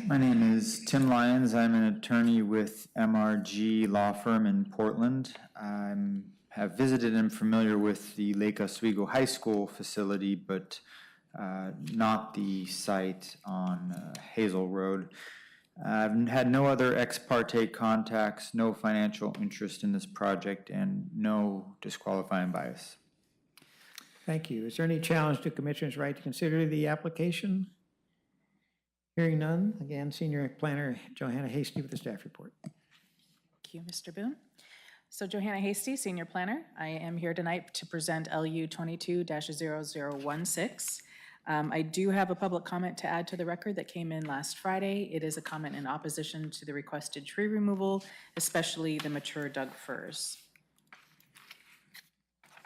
My name is Tim Lyons. I'm an attorney with MRG Law Firm in Portland. I have visited and am familiar with the Lake Oswego High School facility, but not the site on Hazel Road. I've had no other ex parte contacts, no financial interest in this project, and no disqualifying bias. Thank you. Is there any challenge to Commissioners' right to consider the application? Hearing none, again, Senior Planner Johanna Hasty with the staff report. Thank you, Mr. Boone. So Johanna Hasty, Senior Planner. I am here tonight to present LU 22-0016. I do have a public comment to add to the record that came in last Friday. It is a comment in opposition to the requested tree removal, especially the mature Doug firs.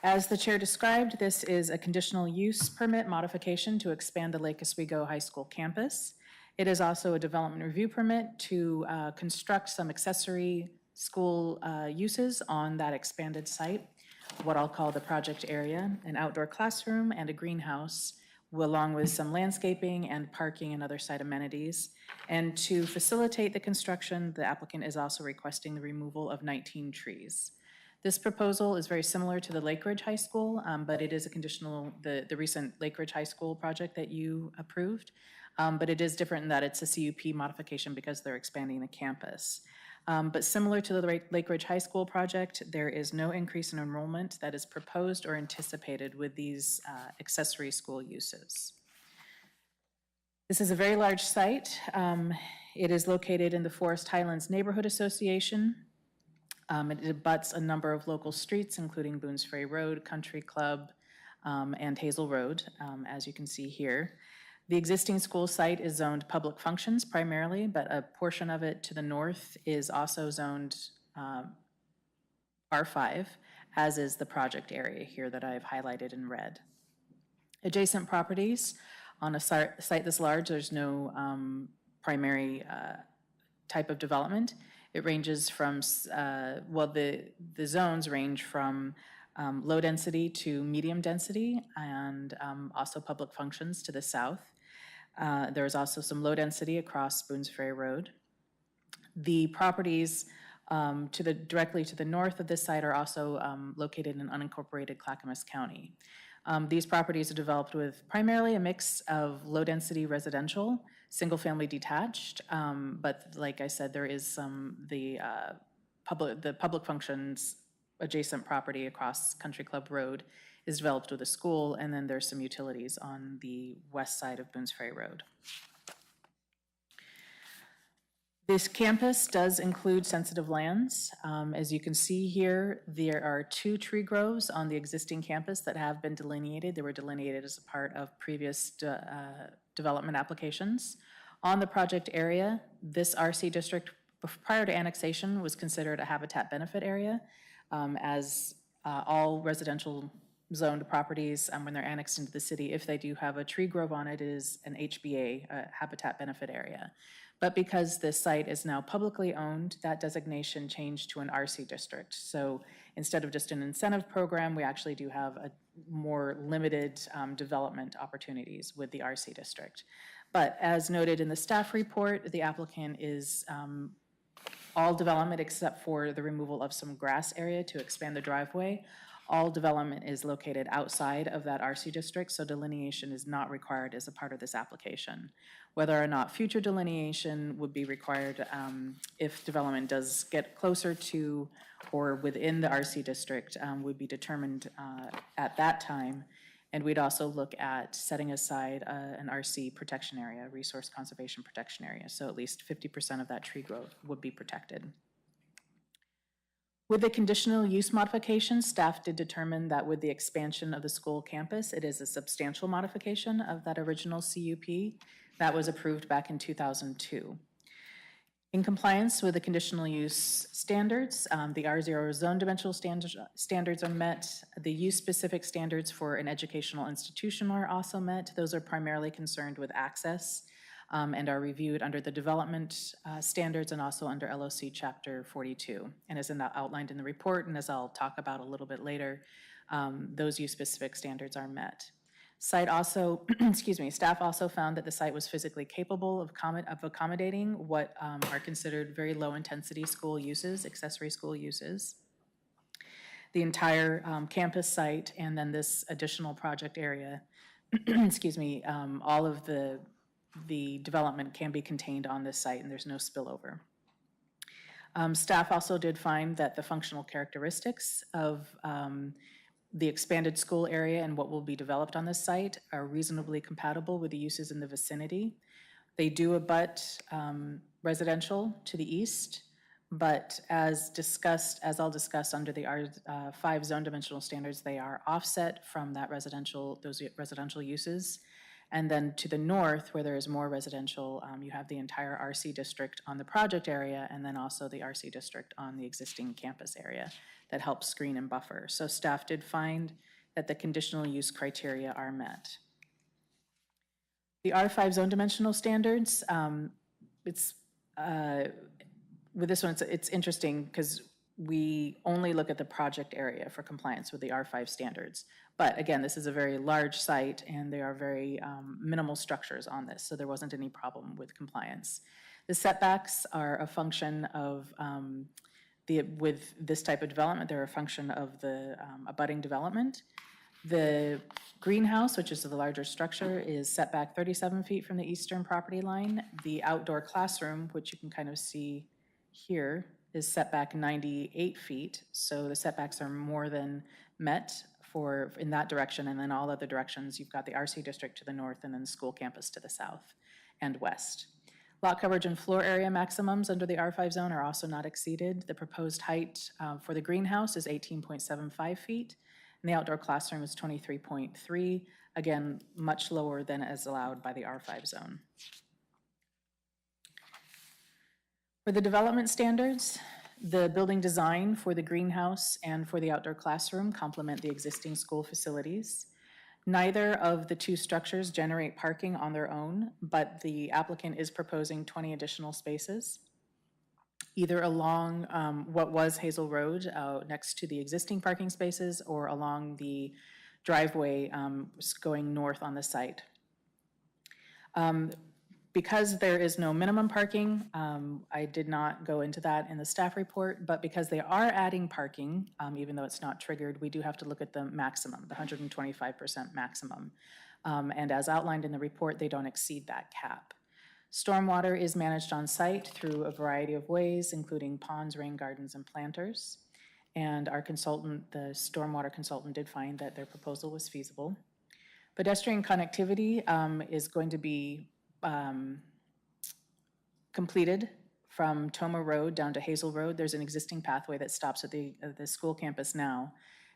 As the chair described, this is a conditional use permit modification to expand the Lake Oswego High School campus. It is also a development review permit to construct some accessory school uses on that expanded site, what I'll call the project area, an outdoor classroom and a greenhouse, along with some landscaping and parking and other site amenities. And to facilitate the construction, the applicant is also requesting the removal of 19 trees. This proposal is very similar to the Lake Ridge High School, but it is a conditional, the recent Lake Ridge High School project that you approved. But it is different in that it's a CUP modification because they're expanding the campus. But similar to the Lake Ridge High School project, there is no increase in enrollment that is proposed or anticipated with these accessory school uses. This is a very large site. It is located in the Forest Highlands Neighborhood Association. It abuts a number of local streets, including Boones Ferry Road, Country Club, and Hazel Road, as you can see here. The existing school site is zoned public functions primarily, but a portion of it to the north is also zoned R5, as is the project area here that I've highlighted in red. Adjacent properties on a site this large, there's no primary type of development. It ranges from, the zones range from low density to medium density, and also public functions to the south. There is also some low density across Boones Ferry Road. The properties directly to the north of this site are also located in unincorporated Clackamas County. These properties are developed with primarily a mix of low density residential, single family detached, but like I said, there is the public functions adjacent property across Country Club Road is developed with a school, and then there's some utilities on the west side of Boones Ferry Road. This campus does include sensitive lands. As you can see here, there are 2 tree groves on the existing campus that have been delineated. They were delineated as a part of previous development applications. On the project area, this RC district, prior to annexation, was considered a habitat benefit area, as all residential zoned properties, when they're annexed into the city, if they do have a tree grove on it, is an HBA, a habitat benefit area. But because this site is now publicly owned, that designation changed to an RC district. So instead of just an incentive program, we actually do have a more limited development opportunities with the RC district. But as noted in the staff report, the applicant is all development except for the removal of some grass area to expand the driveway. All development is located outside of that RC district, so delineation is not required as a part of this application. Whether or not future delineation would be required if development does get closer to or within the RC district would be determined at that time. And we'd also look at setting aside an RC protection area, resource conservation protection area, so at least 50% of that tree growth would be protected. With the conditional use modification, staff did determine that with the expansion of the school campus, it is a substantial modification of that original CUP that was approved back in 2002. In compliance with the conditional use standards, the R0 zone dimensional standards are met. The use-specific standards for an educational institution are also met. Those are primarily concerned with access and are reviewed under the development standards and also under LOC Chapter 42. And as outlined in the report, and as I'll talk about a little bit later, those use-specific standards are met. Site also, staff also found that the site was physically capable of accommodating what are considered very low-intensity school uses, accessory school uses. The entire campus site and then this additional project area, all of the development can be contained on this site and there's no spillover. Staff also did find that the functional characteristics of the expanded school area and what will be developed on this site are reasonably compatible with the uses in the vicinity. They do abut residential to the east, but as I'll discuss under the R5 zone dimensional standards, they are offset from that those residential uses. And then to the north, where there is more residential, you have the entire RC district on the project area, and then also the RC district on the existing campus area that helps screen and buffer. So staff did find that the conditional use criteria are met. The R5 zone dimensional standards, with this one, it's interesting because we only look at the project area for compliance with the R5 standards. But again, this is a very large site and there are very minimal structures on this, so there wasn't any problem with compliance. The setbacks are a function of, with this type of development, they're a function of the abutting development. The greenhouse, which is the larger structure, is set back 37 feet from the eastern property line. The outdoor classroom, which you can kind of see here, is set back 98 feet. So the setbacks are more than met in that direction, and then all other directions, you've got the RC district to the north and then the school campus to the south and west. Lot coverage and floor area maximums under the R5 zone are also not exceeded. The proposed height for the greenhouse is 18.75 feet, and the outdoor classroom is 23.3, again, much lower than as allowed by the R5 zone. For the development standards, the building design for the greenhouse and for the outdoor classroom complement the existing school facilities. Neither of the two structures generate parking on their own, but the applicant is proposing 20 additional spaces, either along what was Hazel Road next to the existing parking spaces or along the driveway going north on the site. Because there is no minimum parking, I did not go into that in the staff report, but because they are adding parking, even though it's not triggered, we do have to look at the maximum, the 125% maximum. And as outlined in the report, they don't exceed that cap. Stormwater is managed on site through a variety of ways, including ponds, rain gardens, and planters. And our consultant, the stormwater consultant, did find that their proposal was feasible. Pedestrian connectivity is going to be completed from Toma Road down to Hazel Road. There's an existing pathway that stops at the school campus now.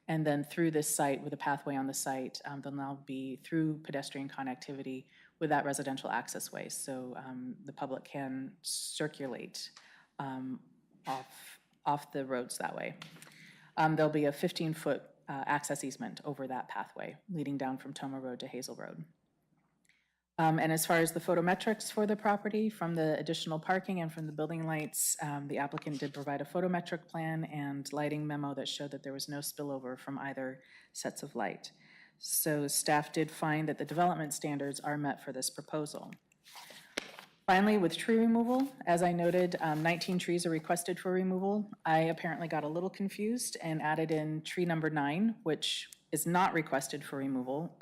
And then through this site, with a pathway on the site, there'll now be through pedestrian connectivity with that residential access way. So the public can circulate off the roads that way. There'll be a 15-foot access easement over that pathway leading down from Toma Road to Hazel Road. And as far as the photometrics for the property, from the additional parking and from the building lights, the applicant did provide a photometric plan and lighting memo that showed that there was no spillover from either sets of light. So staff did find that the development standards are met for this proposal. Finally, with tree removal, as I noted, 19 trees are requested for removal. I apparently got a little confused and added in tree number 9, which is not requested for removal.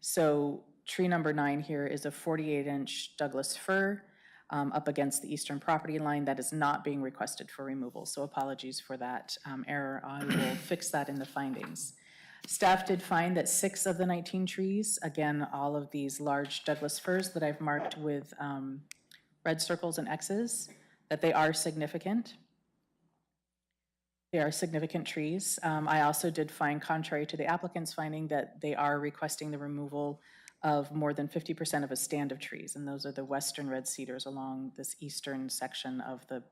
So tree number 9 here is a 48-inch Douglas fir up against the eastern property line that is not being requested for removal. So apologies for that error. I will fix that in the findings. Staff did find that 6 of the 19 trees, again, all of these large Douglas firs that I've marked with red circles and X's, that they are significant. They are significant trees. I also did find, contrary to the applicant's finding, that they are requesting the removal of more than 50% of a stand of trees, and those are the western red cedars along this eastern section of the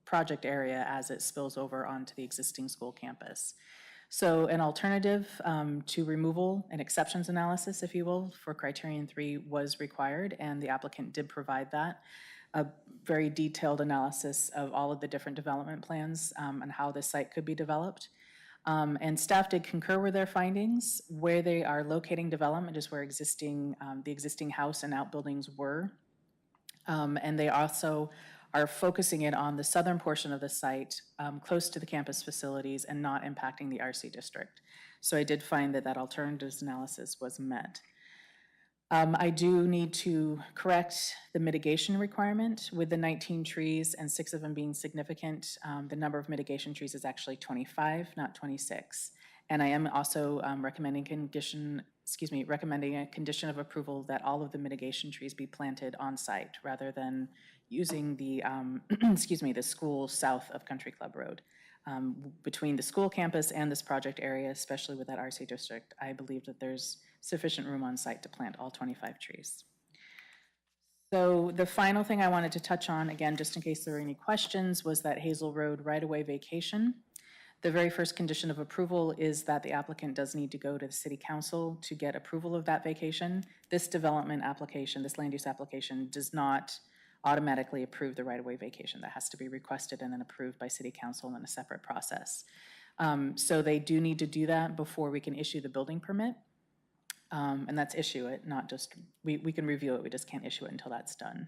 project area as it spills over onto the existing school campus. So an alternative to removal, an exceptions analysis, if you will, for criterion 3 was required, and the applicant did provide that. A very detailed analysis of all of the different development plans and how the site could be developed. And staff did concur with their findings. Where they are locating development is where the existing house and outbuildings were. And they also are focusing it on the southern portion of the site, close to the campus facilities and not impacting the RC district. So I did find that that alternatives analysis was met. I do need to correct the mitigation requirement with the 19 trees and 6 of them being significant. The number of mitigation trees is actually 25, not 26. And I am also recommending a condition of approval that all of the mitigation trees be planted on site rather than using the, the school south of Country Club Road. Between the school campus and this project area, especially with that RC district, I believe that there's sufficient room on site to plant all 25 trees. So the final thing I wanted to touch on, again, just in case there were any questions, was that Hazel Road right-of-way vacation. The very first condition of approval is that the applicant does need to go to the city council to get approval of that vacation. This development application, this land use application, does not automatically approve the right-of-way vacation. That has to be requested and then approved by city council in a separate process. So they do need to do that before we can issue the building permit. And that's issue it, not just, we can review it, we just can't issue it until that's done.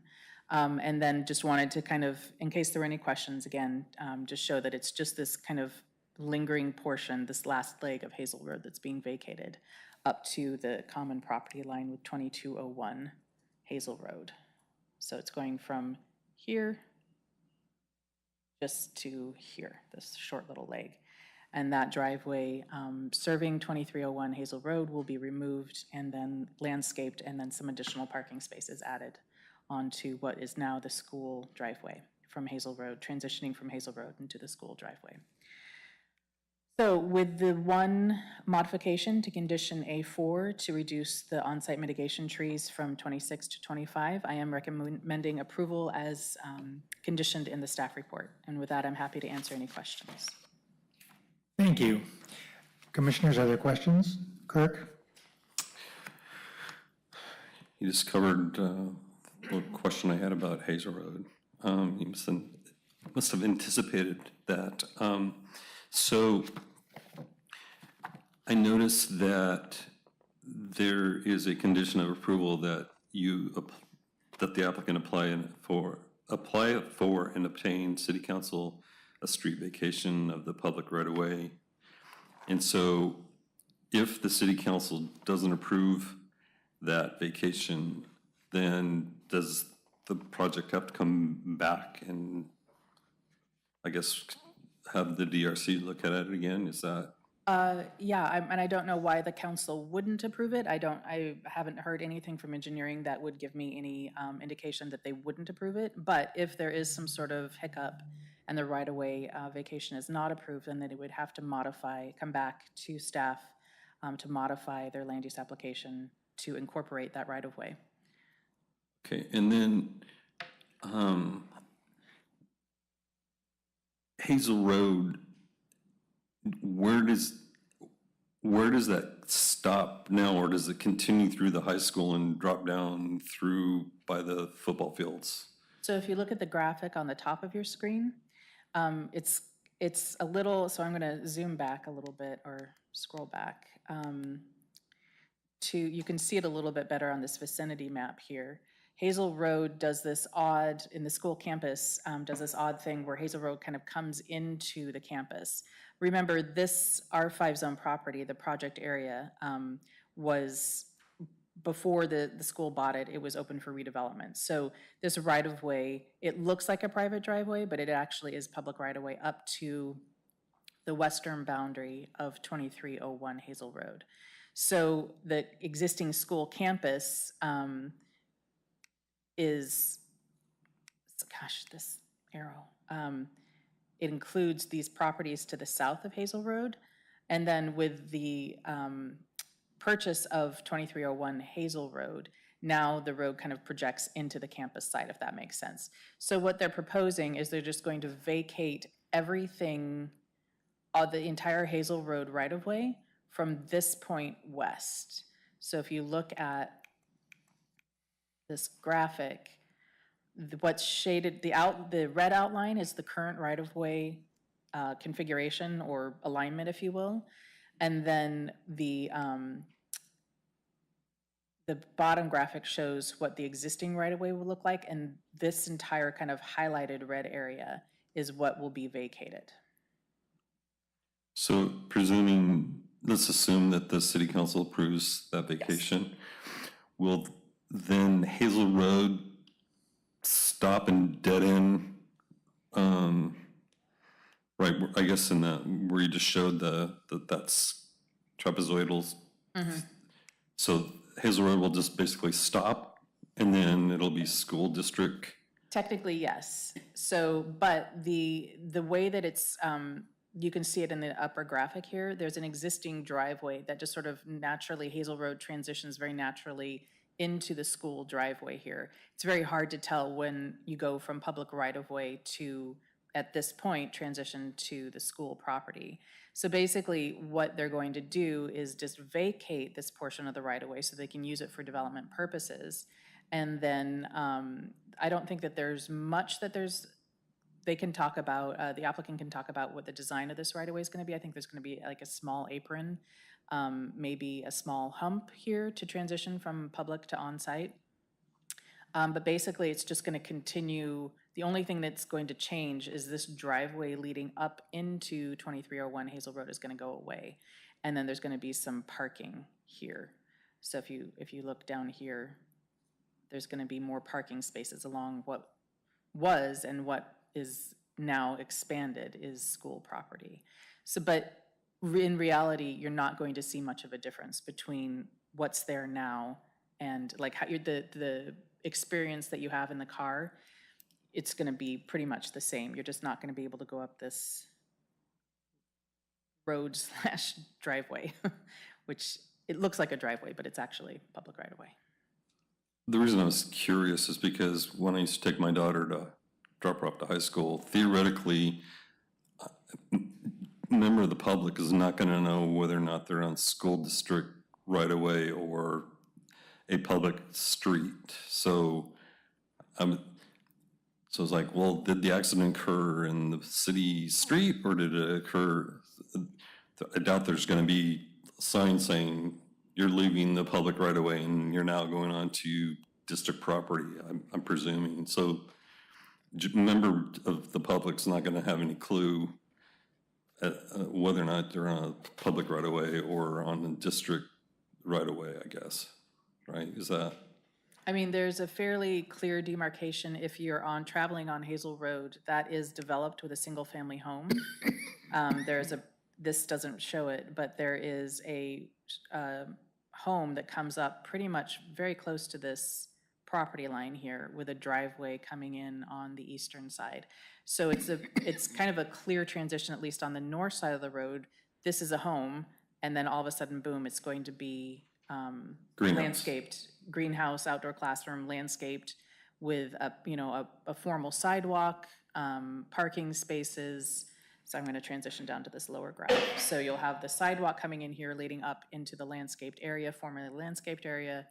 And then just wanted to kind of, in case there were any questions, again, just show that it's just this kind of lingering portion, this last leg of Hazel Road that's being vacated up to the common property line with 2201 Hazel Road. So it's going from here just to here, this short little leg. And that driveway serving 2301 Hazel Road will be removed and then landscaped, and then some additional parking spaces added onto what is now the school driveway from Hazel Road, transitioning from Hazel Road into the school driveway. So with the one modification to condition A4 to reduce the on-site mitigation trees from 26 to 25, I am recommending approval as conditioned in the staff report. And with that, I'm happy to answer any questions. Thank you. Commissioners, are there questions? Kirk? You just covered the question I had about Hazel Road. You must have anticipated that. So I noticed that there is a condition of approval that that the applicant apply for and obtain city council a street vacation of the public right-of-way. And so if the city council doesn't approve that vacation, then does the project have to come back and, I guess, have the DRC look at it again? Is that? Yeah, and I don't know why the council wouldn't approve it. I haven't heard anything from engineering that would give me any indication that they wouldn't approve it. But if there is some sort of hiccup and the right-of-way vacation is not approved, then they would have to come back to staff to modify their land use application to incorporate that right-of-way. Okay, and then Hazel Road, where does that stop now, or does it continue through the high school and drop down through by the football fields? So if you look at the graphic on the top of your screen, it's a little, so I'm going to zoom back a little bit or scroll back you can see it a little bit better on this vicinity map here. Hazel Road does this odd, in the school campus, does this odd thing where Hazel Road kind of comes into the campus. Remember, this R5 zone property, the project area, was, before the school bought it, it was open for redevelopment. So this right-of-way, it looks like a private driveway, but it actually is public right-of-way up to the western boundary of 2301 Hazel Road. So the existing school campus is, gosh, this arrow, it includes these properties to the south of Hazel Road. And then with the purchase of 2301 Hazel Road, now the road kind of projects into the campus site, if that makes sense. So what they're proposing is they're just going to vacate everything, the entire Hazel Road right-of-way from this point west. So if you look at this graphic, what's shaded, the red outline is the current right-of-way configuration or alignment, if you will. And then the bottom graphic shows what the existing right-of-way will look like, and this entire kind of highlighted red area is what will be vacated. So presuming, let's assume that the city council approves that vacation, will then Hazel Road stop and dead end, right, I guess in that, where you just showed that's trapezoidal. So Hazel Road will just basically stop, and then it'll be school district? Technically, yes. So, but the way that it's, you can see it in the upper graphic here, there's an existing driveway that just sort of naturally, Hazel Road transitions very naturally into the school driveway here. It's very hard to tell when you go from public right-of-way to, at this point, transition to the school property. So basically, what they're going to do is just vacate this portion of the right-of-way so they can use it for development purposes. And then I don't think that there's much that they can talk about, the applicant can talk about what the design of this right-of-way is going to be. I think there's going to be like a small apron, maybe a small hump here to transition from public to on-site. But basically, it's just going to continue. The only thing that's going to change is this driveway leading up into 2301 Hazel Road is going to go away. And then there's going to be some parking here. So if you look down here, there's going to be more parking spaces along what was and what is now expanded is school property. So, but in reality, you're not going to see much of a difference between what's there now and like how the experience that you have in the car. It's going to be pretty much the same. You're just not going to be able to go up this road / driveway, which it looks like a driveway, but it's actually public right of way. The reason I was curious is because when I used to take my daughter to drop her off to high school, theoretically, a member of the public is not going to know whether or not they're on school district right away or a public street. So so it's like, well, did the accident occur in the city street or did it occur? I doubt there's going to be a sign saying you're leaving the public right away and you're now going on to district property, I'm presuming. So a member of the public's not going to have any clue whether or not they're on a public right away or on the district right away, I guess, right? Is that? I mean, there's a fairly clear demarcation if you're traveling on Hazel Road that is developed with a single family home. This doesn't show it, but there is a home that comes up pretty much very close to this property line here with a driveway coming in on the eastern side. So it's kind of a clear transition, at least on the north side of the road. This is a home, and then all of a sudden, boom, it's going to be landscaped, greenhouse, outdoor classroom, landscaped with a formal sidewalk, parking spaces, So I'm going to transition down to this lower graph. So you'll have the sidewalk coming in here leading up into the landscaped area, formerly landscaped area,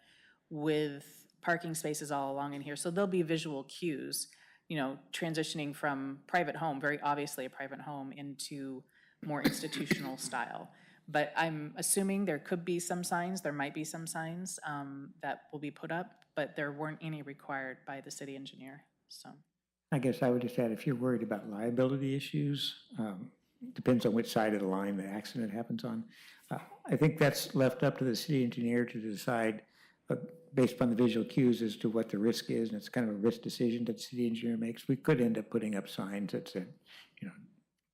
with parking spaces all along in here. So there'll be visual cues, you know, transitioning from private home, very obviously a private home, into more institutional style. But I'm assuming there could be some signs, there might be some signs that will be put up, but there weren't any required by the city engineer, so. I guess I would just add, if you're worried about liability issues, depends on which side of the line the accident happens on. I think that's left up to the city engineer to decide, based upon the visual cues, as to what the risk is, and it's kind of a risk decision that the city engineer makes. We could end up putting up signs that said, you know,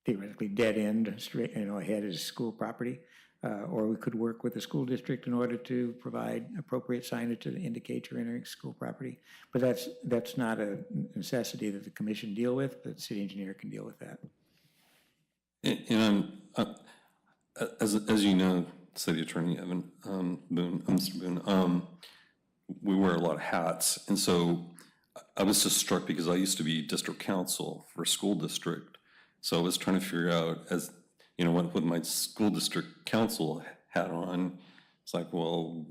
theoretically dead end, straight, you know, ahead is school property. Or we could work with the school district in order to provide appropriate signage to indicate you're entering school property. But that's not a necessity that the commission deal with, but the city engineer can deal with that. And as you know, City Attorney Evan Mr. Boone, we wear a lot of hats. And so I was just struck because I used to be district counsel for a school district. So I was trying to figure out, as you know, with my school district council hat on, it's like, well,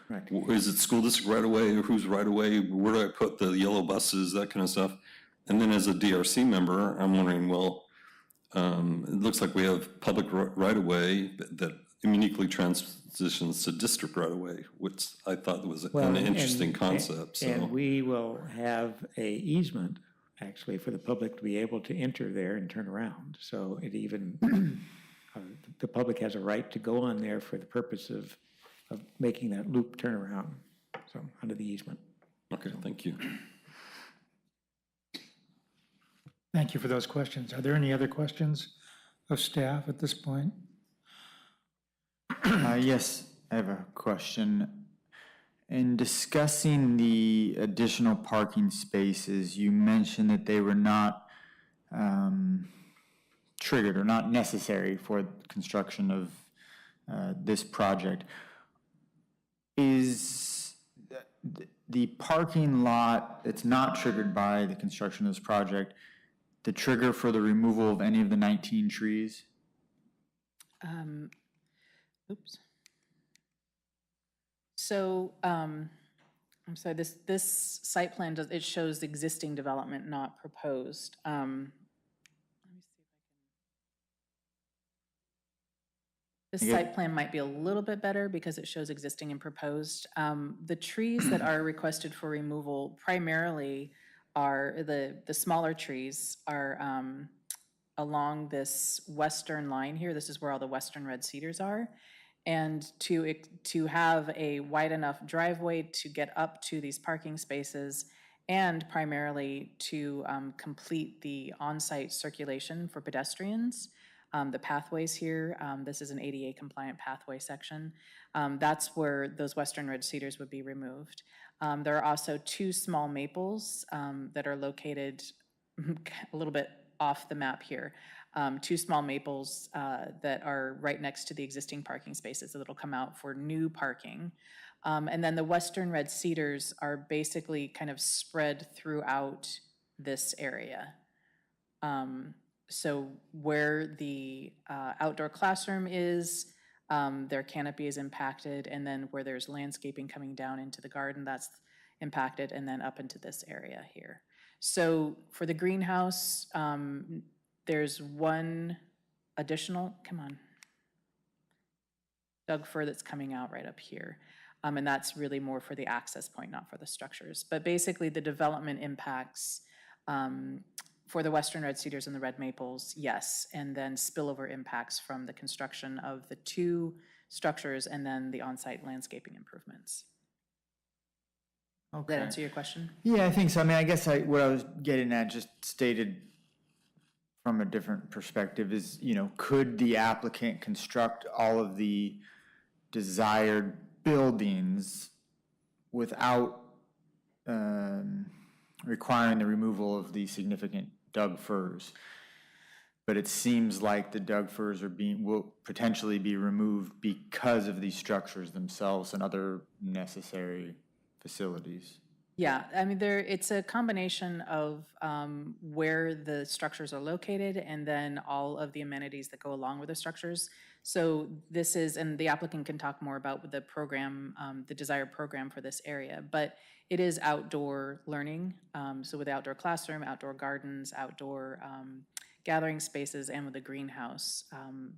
Right. is it school district right away, or who's right away? Where do I put the yellow buses, that kind of stuff? And then as a DRC member, I'm wondering, well, it looks like we have public right away that uniquely transitions to district right away, which I thought was an interesting concept. So. And we will have a easement, actually, for the public to be able to enter there and turn around. So it even, the public has a right to go on there for the purpose of making that loop turnaround, so, under the easement. Okay, thank you. Thank you for those questions. Are there any other questions of staff at this point? Yes, I have a question. In discussing the additional parking spaces, you mentioned that they were not triggered or not necessary for construction of this project. Is the parking lot that's not triggered by the construction of this project the trigger for the removal of any of the 19 trees? Oops. So, I'm sorry, this site plan does, it shows existing development, not proposed. Let me see if I can. This site plan might be a little bit better because it shows existing and proposed. The trees that are requested for removal primarily are, the smaller trees are along this western line here. This is where all the western red cedars are. And to have a wide enough driveway to get up to these parking spaces, and primarily to complete the on-site circulation for pedestrians, the pathways here, this is an ADA compliant pathway section, that's where those western red cedars would be removed. There are also two small maples that are located a little bit off the map here. Two small maples that are right next to the existing parking spaces that'll come out for new parking. And then the western red cedars are basically kind of spread throughout this area. So where the outdoor classroom is, their canopy is impacted, and then where there's landscaping coming down into the garden, that's impacted, and then up into this area here. So for the greenhouse, there's one additional, come on, Doug fir that's coming out right up here. And that's really more for the access point, not for the structures. But basically the development impacts for the western red cedars and the red maples, yes. And then spillover impacts from the construction of the two structures and then the on-site landscaping improvements. Did that answer your question? Yeah, I think so. I mean, I guess what I was getting at, just stated from a different perspective, is, you know, could the applicant construct all of the desired buildings without requiring the removal of the significant Doug firs? But it seems like the Doug firs will potentially be removed because of these structures themselves and other necessary facilities. Yeah, I mean, it's a combination of where the structures are located and then all of the amenities that go along with the structures. So this is, and the applicant can talk more about the program, the desired program for this area, but it is outdoor learning. So with outdoor classroom, outdoor gardens, outdoor gathering spaces, and with a greenhouse,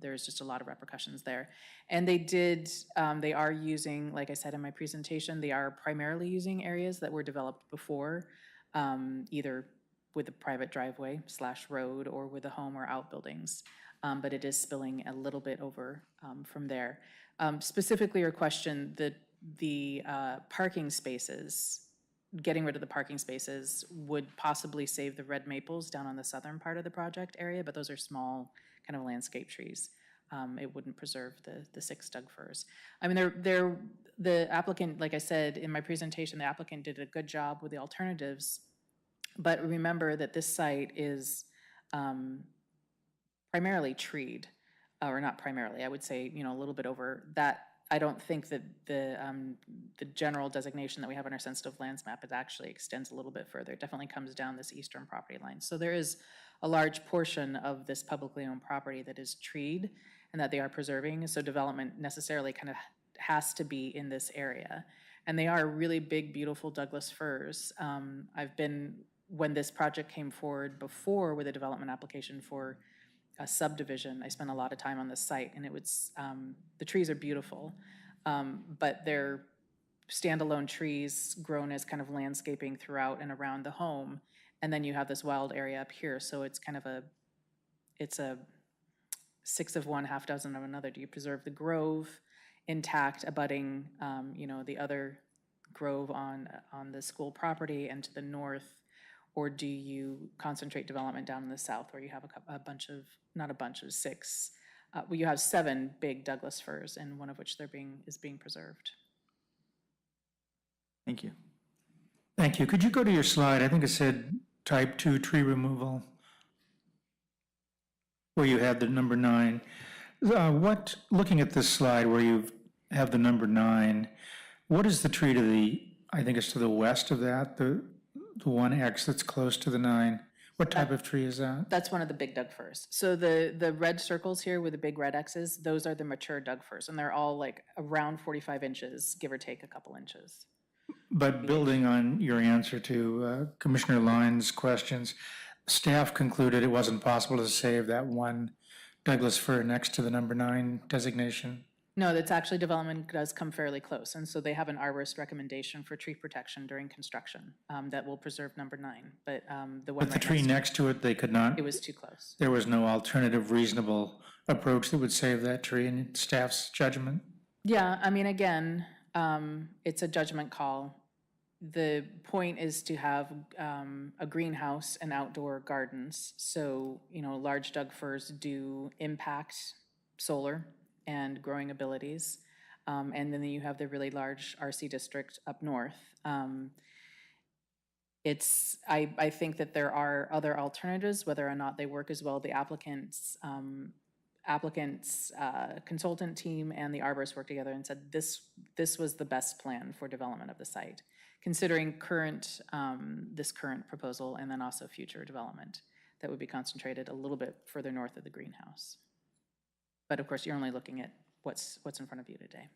there's just a lot of repercussions there. And they are using, like I said in my presentation, they are primarily using areas that were developed before, either with a private driveway / road or with a home or outbuildings. But it is spilling a little bit over from there. Specifically, your question, the parking spaces, getting rid of the parking spaces would possibly save the red maples down on the southern part of the project area, but those are small kind of landscape trees. It wouldn't preserve the 6 Doug firs. I mean, the applicant, like I said in my presentation, the applicant did a good job with the alternatives, but remember that this site is primarily treed, or not primarily, I would say, a little bit over that. I don't think that the general designation that we have on our sensitive lands map, it actually extends a little bit further. It definitely comes down this eastern property line. So there is a large portion of this publicly owned property that is treed and that they are preserving. So development necessarily kind of has to be in this area. And they are really big, beautiful Douglas firs. When this project came forward before with a development application for a subdivision, I spent a lot of time on this site, and it was, the trees are beautiful, but they're standalone trees grown as kind of landscaping throughout and around the home, and then you have this wild area up here, so it's kind of it's a 6 of one, half dozen of another. Do you preserve the grove intact, abutting, the other grove on the school property and to the north, or do you concentrate development down in the south where you have a bunch of, not a bunch of 6, well, you have 7 big Douglas firs, and one of which is being preserved. Thank you. Thank you. Could you go to your slide? I think it said type 2 tree removal, where you had the number 9. Looking at this slide where you have the number 9, what is the tree to I think it's to the west of that, the 1X that's close to the 9? What type of tree is that? That's one of the big Doug firs. So the red circles here with the big red X's, those are the mature Doug firs, and they're all like around 45 inches, give or take a couple inches. But building on your answer to Commissioner Lyon's questions, staff concluded it wasn't possible to save that one Douglas fir next to the number 9 designation. No, that's actually, development does come fairly close, and so they have an arborist recommendation for tree protection during construction that will preserve number 9, but the one But the right tree next to it, they could not, it was too close. there was no alternative reasonable approach that would save that tree in staff's judgment? Yeah, I mean, again, it's a judgment call. The point is to have a greenhouse and outdoor gardens, so, large Doug firs do impact solar and growing abilities. And then you have the really large RC district up north. I think that there are other alternatives, whether or not they work as well. The applicant's consultant team and the arborists worked together and said this was the best plan for development of the site, considering this current proposal and then also future development that would be concentrated a little bit further north of the greenhouse. But of course, you're only looking at what's in front of you today.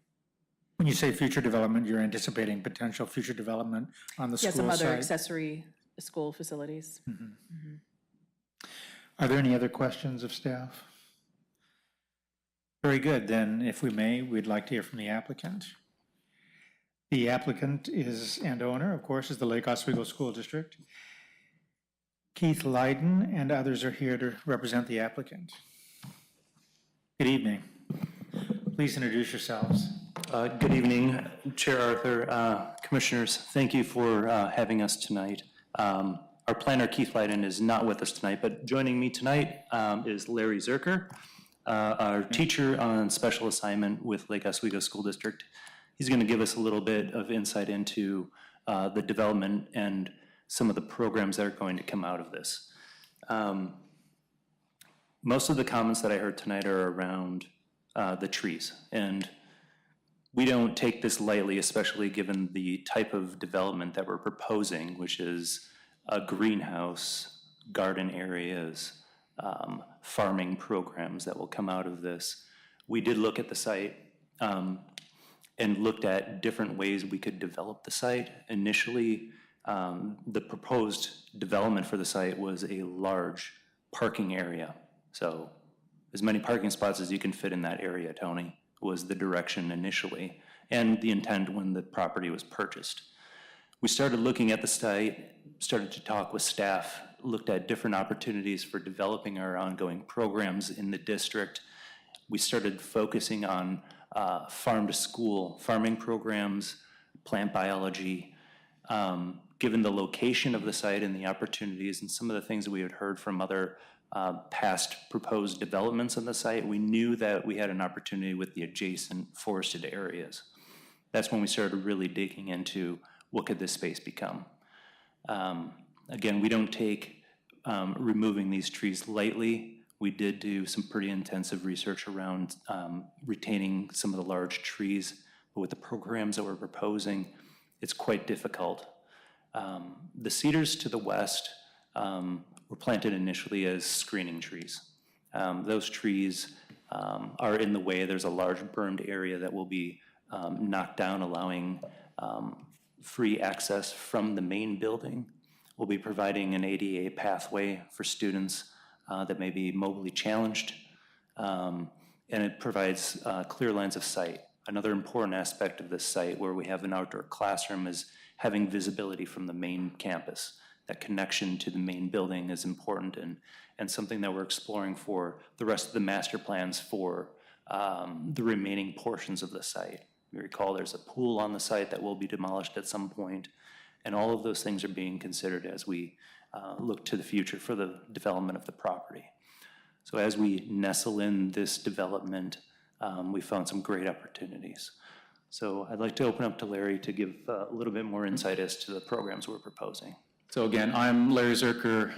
When you say future development, you're anticipating potential future development on the school Yeah, site? some other accessory school facilities. Are there any other questions of staff? Very good. Then, if we may, we'd like to hear from the applicant. The applicant and owner, of course, is the Lake Oswego School District. Keith Lydon and others are here to represent the applicant. Good evening. Please introduce yourselves. Good evening, Chair Arthur, Commissioners. Thank you for having us tonight. Our planner, Keith Lydon, is not with us tonight, but joining me tonight is Larry Zerker, our teacher on special assignment with Lake Oswego School District. He's going to give us a little bit of insight into the development and some of the programs that are going to come out of this. Most of the comments that I heard tonight are around the trees, and we don't take this lightly, especially given the type of development that we're proposing, which is a greenhouse, garden areas, farming programs that will come out of this. We did look at the site and looked at different ways we could develop the site. Initially, the proposed development for the site was a large parking area. So as many parking spots as you can fit in that area, Tony, was the direction initially, and the intent when the property was purchased. We started looking at the site, started to talk with staff, looked at different opportunities for developing our ongoing programs in the district. We started focusing on farm to school farming programs, plant biology. Given the location of the site and the opportunities and some of the things that we had heard from other past proposed developments on the site, we knew that we had an opportunity with the adjacent forested areas. That's when we started really digging into what could this space become. Again, we don't take removing these trees lightly. We did do some pretty intensive research around retaining some of the large trees, but with the programs that we're proposing, it's quite difficult. The cedars to the west were planted initially as screening trees. Those trees are in the way. There's a large burned area that will be knocked down, allowing free access from the main building. We'll be providing an ADA pathway for students that may be mobilely challenged, and it provides clear lines of sight. Another important aspect of this site where we have an outdoor classroom is having visibility from the main campus. That connection to the main building is important and something that we're exploring for the rest of the master plans for the remaining portions of the site. You recall there's a pool on the site that will be demolished at some point, and all of those things are being considered as we look to the future for the development of the property. So as we nestle in this development, we found some great opportunities. So I'd like to open up to Larry to give a little bit more insight as to the programs we're proposing. So again, I'm Larry Zerker,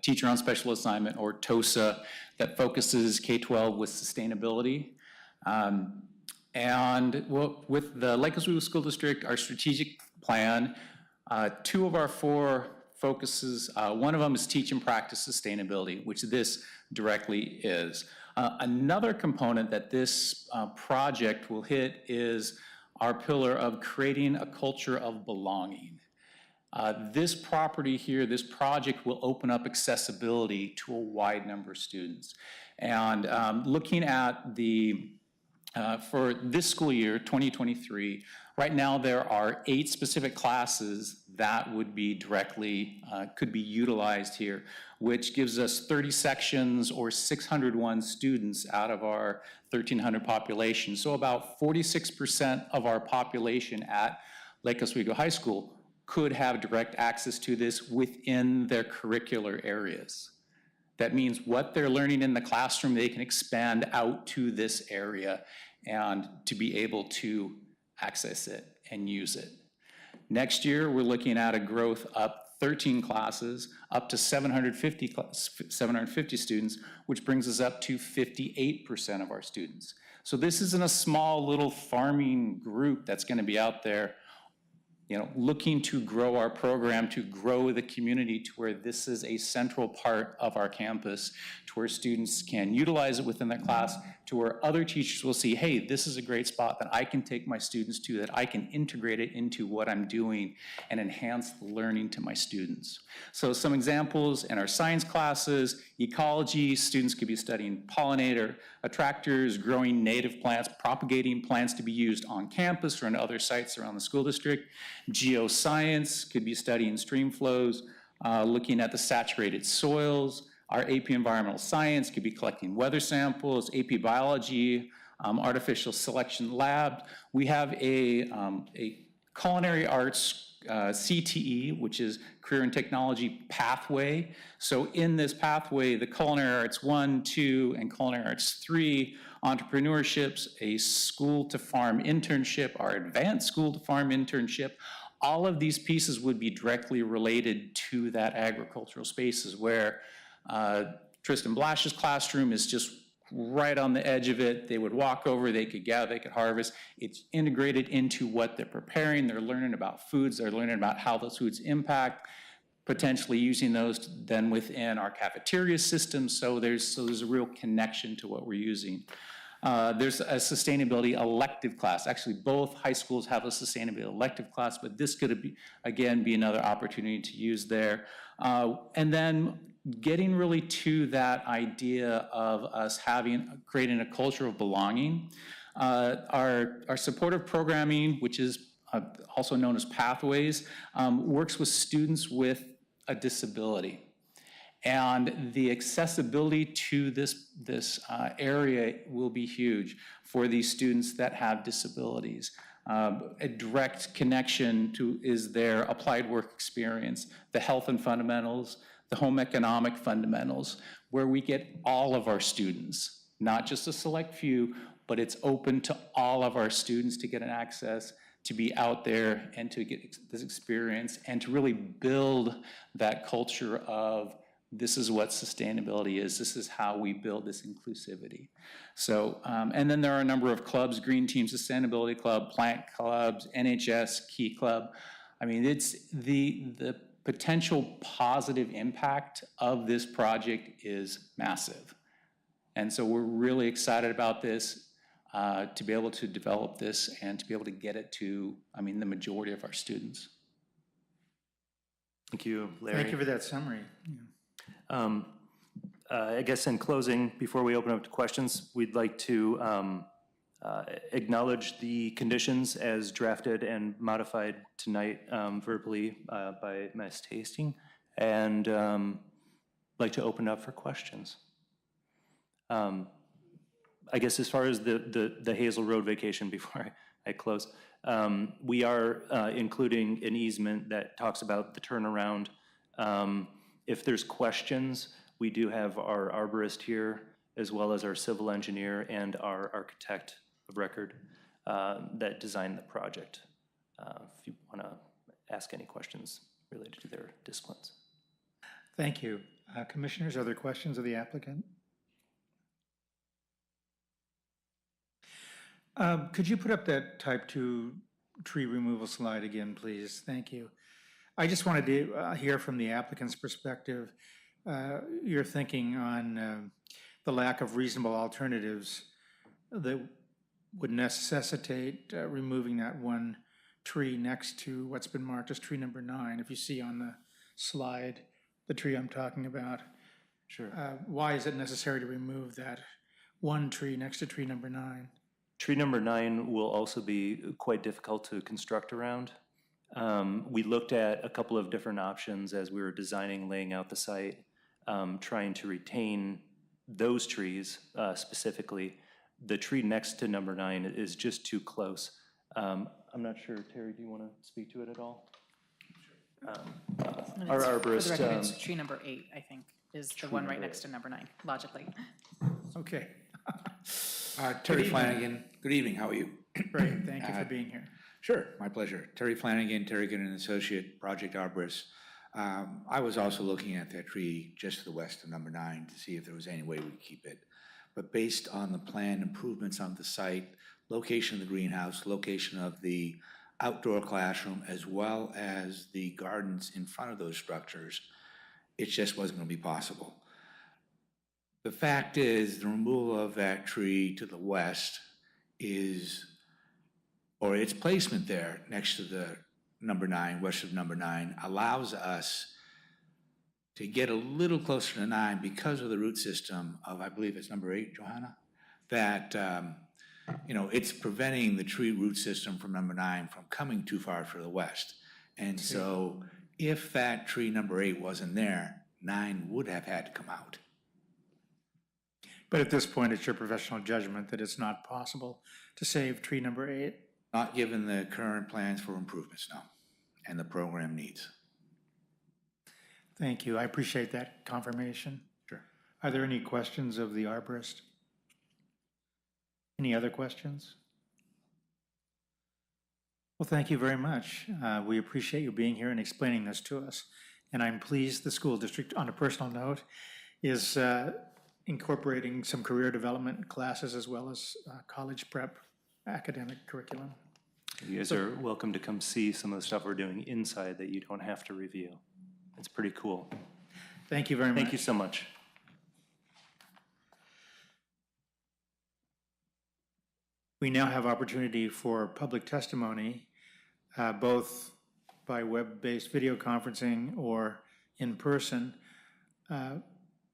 Teacher on Special Assignment, or TOSA, that focuses K-12 with sustainability. And with the Lake Oswego School District, our strategic plan, 2 of our 4 focuses, one of them is teach and practice sustainability, which this directly is. Another component that this project will hit is our pillar of creating a culture of belonging. This property here, this project will open up accessibility to a wide number of students. And looking at the, for this school year, 2023, right now there are 8 specific classes that would be directly, could be utilized here, which gives us 30 sections or 601 students out of our 1,300 population. So about 46% of our population at Lake Oswego High School could have direct access to this within their curricular areas. That means what they're learning in the classroom, they can expand out to this area and to be able to access it and use it. Next year, we're looking at a growth up 13 classes, up to 750 students, which brings us up to 58% of our students. So this isn't a small little farming group that's going to be out there, you know, looking to grow our program, to grow the community to where this is a central part of our campus, to where students can utilize it within their class, to where other teachers will see, hey, this is a great spot that I can take my students to, that I can integrate it into what I'm doing and enhance the learning to my students. So some examples in our science classes, ecology, students could be studying pollinator, attractors, growing native plants, propagating plants to be used on campus or in other sites around the school district. Geoscience could be studying stream flows, looking at the saturated soils. Our AP Environmental Science could be collecting weather samples, AP Biology, Artificial Selection Lab. We have a Culinary Arts CTE, which is Career and Technology Pathway. So in this pathway, the Culinary Arts 1, 2, and Culinary Arts 3, entrepreneurships, a school to farm internship, our advanced school to farm internship, all of these pieces would be directly related to that agricultural spaces where Tristan Blash's classroom is just right on the edge of it. They would walk over, they could gather, they could harvest. It's integrated into what they're preparing. They're learning about foods. They're learning about how those foods impact, potentially using those then within our cafeteria system. So there's a real connection to what we're using. There's a sustainability elective class. Actually, both high schools have a sustainability elective class, but this could be, again, be another opportunity to use there. And then getting really to that idea of us creating a culture of belonging. Our supportive programming, which is also known as Pathways, works with students with a disability. And the accessibility to this area will be huge for these students that have disabilities. A direct connection is their applied work experience, the health and fundamentals, the home economic fundamentals, where we get all of our students, not just a select few, but it's open to all of our students to get an access, to be out there and to get this experience, and to really build that culture of this is what sustainability is. This is how we build this inclusivity. So, and then there are a number of clubs, Green Team Sustainability Club, Plant Clubs, NHS, Key Club. I mean, it's the potential positive impact of this project is massive. And so we're really excited about this, to be able to develop this and to be able to get it to, I mean, the majority of our students. Thank you, Larry. Thank you for that summary. I guess in closing, before we open up to questions, we'd like to acknowledge the conditions as drafted and modified tonight verbally by Ms. Tasting, and like to open up for questions. I guess as far as the Hazel Road vacation, before I close, we are including an easement that talks about the turnaround. If there's questions, we do have our arborist here, as well as our civil engineer and our architect of record that designed the project. If you want to ask any questions related to their disciplines. Thank you. Commissioners, are there questions of the applicant? Could you put up that type 2 tree removal slide again, please? Thank you. I just wanted to hear from the applicant's perspective, your thinking on the lack of reasonable alternatives that would necessitate removing that one tree next to what's been marked as tree number 9. If you see on the slide, the tree I'm talking about. Sure. Why is it necessary to remove that one tree next to tree number 9? Tree number 9 will also be quite difficult to construct around. We looked at a couple of different options as we were designing, laying out the site, trying to retain those trees specifically. The tree next to number 9 is just too close. I'm not sure, Terry, do you want to speak to it at all? Our arborist. For the record, it's tree number 8, I think, is the one right next to number 9, logically. Okay. Terry Flanagan, good evening, how are you? Great, thank you for being here. Sure, my pleasure. Terry Flanagan, Terry and Associate, Project Arborist. I was also looking at that tree just to the west of number 9 to see if there was any way we could keep it. But based on the planned improvements on the site, location of the greenhouse, location of the outdoor classroom, as well as the gardens in front of those structures, it just wasn't going to be possible. The fact is, the removal of that tree to the west is, or its placement there next to the number 9, west of number 9, allows us to get a little closer to 9 because of the root system of, I believe it's number 8, Johanna, that, you know, it's preventing the tree root system from number 9 from coming too far to the west. And so if that tree number 8 wasn't there, 9 would have had to come out. But at this point, it's your professional judgment that it's not possible to save tree number 8? Not given the current plans for improvements, no, and the program needs. Thank you. I appreciate that confirmation. Sure. Are there any questions of the arborist? Any other questions? Well, thank you very much. We appreciate you being here and explaining this to us. And I'm pleased the school district, on a personal note, is incorporating some career development classes as well as college prep academic curriculum. You guys are welcome to come see some of the stuff we're doing inside that you don't have to review. It's pretty cool. Thank you very much. Thank you so much. We now have opportunity for public testimony, both by web-based video conferencing or in person.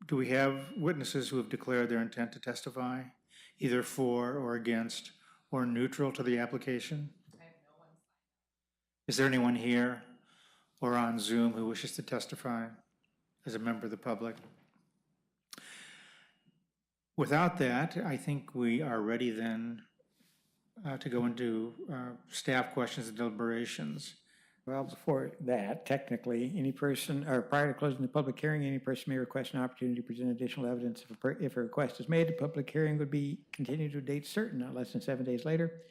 Do we have witnesses who have declared their intent to testify, either for or against or neutral to the application? Is there anyone here or on Zoom who wishes to testify as a member of the public? Without that, I think we are ready then to go into staff questions and deliberations. Well, before that, technically, any person, or prior to closing the public hearing, any person may request an opportunity to present additional evidence. If a request is made, the public hearing would be continued to a date certain, not less than 7 days later,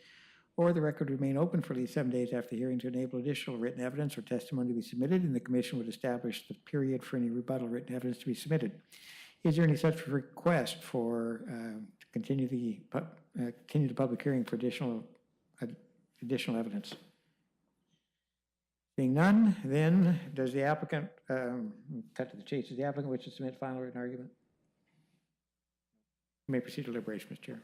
or the record would remain open for at least 7 days after the hearing to enable additional written evidence or testimony to be submitted, and the commission would establish the period for any rebuttal written evidence to be submitted. Is there any such request for to continue the public hearing for additional evidence? Seeing none, then does the applicant, cut to the chase, does the applicant wish to submit final written argument? You may proceed to deliberation, Mr. Chair.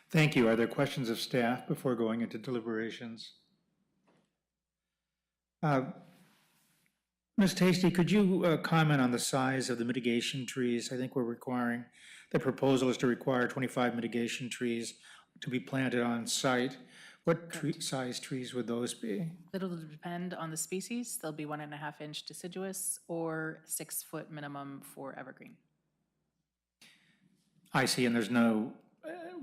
Thank you. Are there questions of staff before going into deliberations? Ms. Tasty, could you comment on the size of the mitigation trees? I think the proposal is to require 25 mitigation trees to be planted on site. What size trees would those be? It'll depend on the species. They'll be 1.5-inch deciduous or 6-foot minimum for evergreen. I see, and there's no,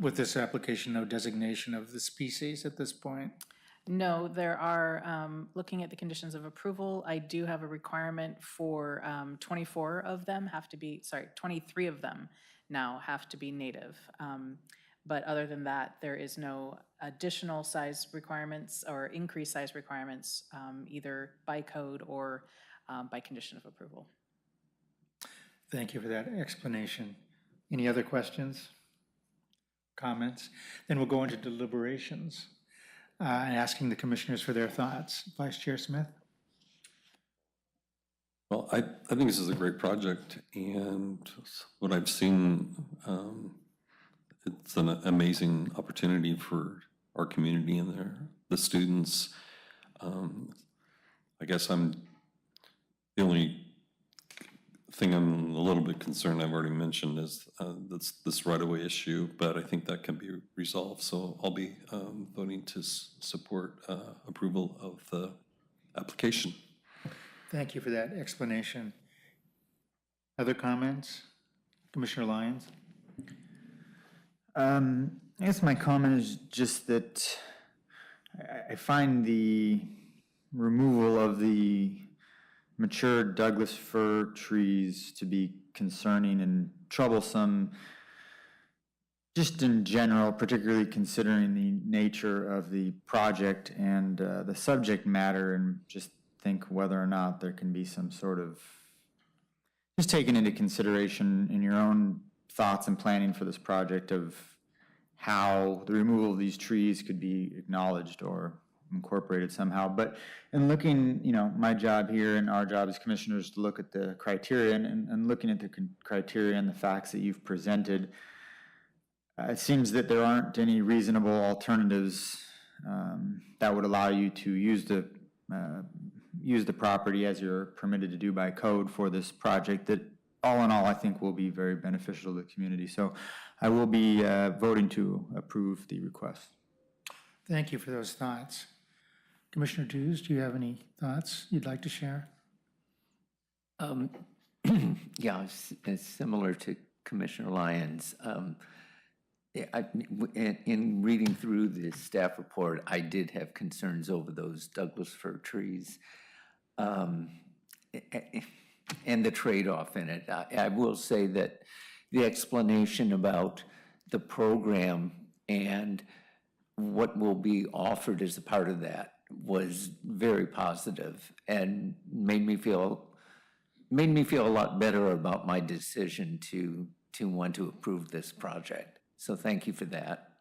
with this application, no designation of the species at this point? No, there are, looking at the conditions of approval, I do have a requirement for 23 of them now have to be native. But other than that, there is no additional size requirements or increased size requirements, either by code or by condition of approval. Thank you for that explanation. Any other questions, comments? Then we'll go into deliberations and asking the commissioners for their thoughts. Vice Chair Smith? Well, I think this is a great project, and what I've seen, it's an amazing opportunity for our community and the students. I guess the only thing I'm a little bit concerned, I've already mentioned, is this right-of-way issue, but I think that can be resolved. So I'll be voting to support approval of the application. Thank you for that explanation. Other comments? Commissioner Lyons? I guess my comment is just that I find the removal of the mature Douglas fir trees to be concerning and troublesome, just in general, particularly considering the nature of the project and the subject matter, and just think whether or not there can be some sort of, just taken into consideration in your own thoughts and planning for this project of how the removal of these trees could be acknowledged or incorporated somehow. But in looking, my job here and our job as commissioners to look at the criteria and looking at the criteria and the facts that you've presented, it seems that there aren't any reasonable alternatives that would allow you to use the property as you're permitted to do by code for this project that all in all I think will be very beneficial to the community. So I will be voting to approve the request. Thank you for those thoughts. Commissioner Dews, do you have any thoughts you'd like to share? Yeah, it's similar to Commissioner Lyons. In reading through the staff report, I did have concerns over those Douglas fir trees and the trade-off in it. I will say that the explanation about the program and what will be offered as a part of that was very positive and made me feel a lot better about my decision to to want to approve this project. So thank you for that.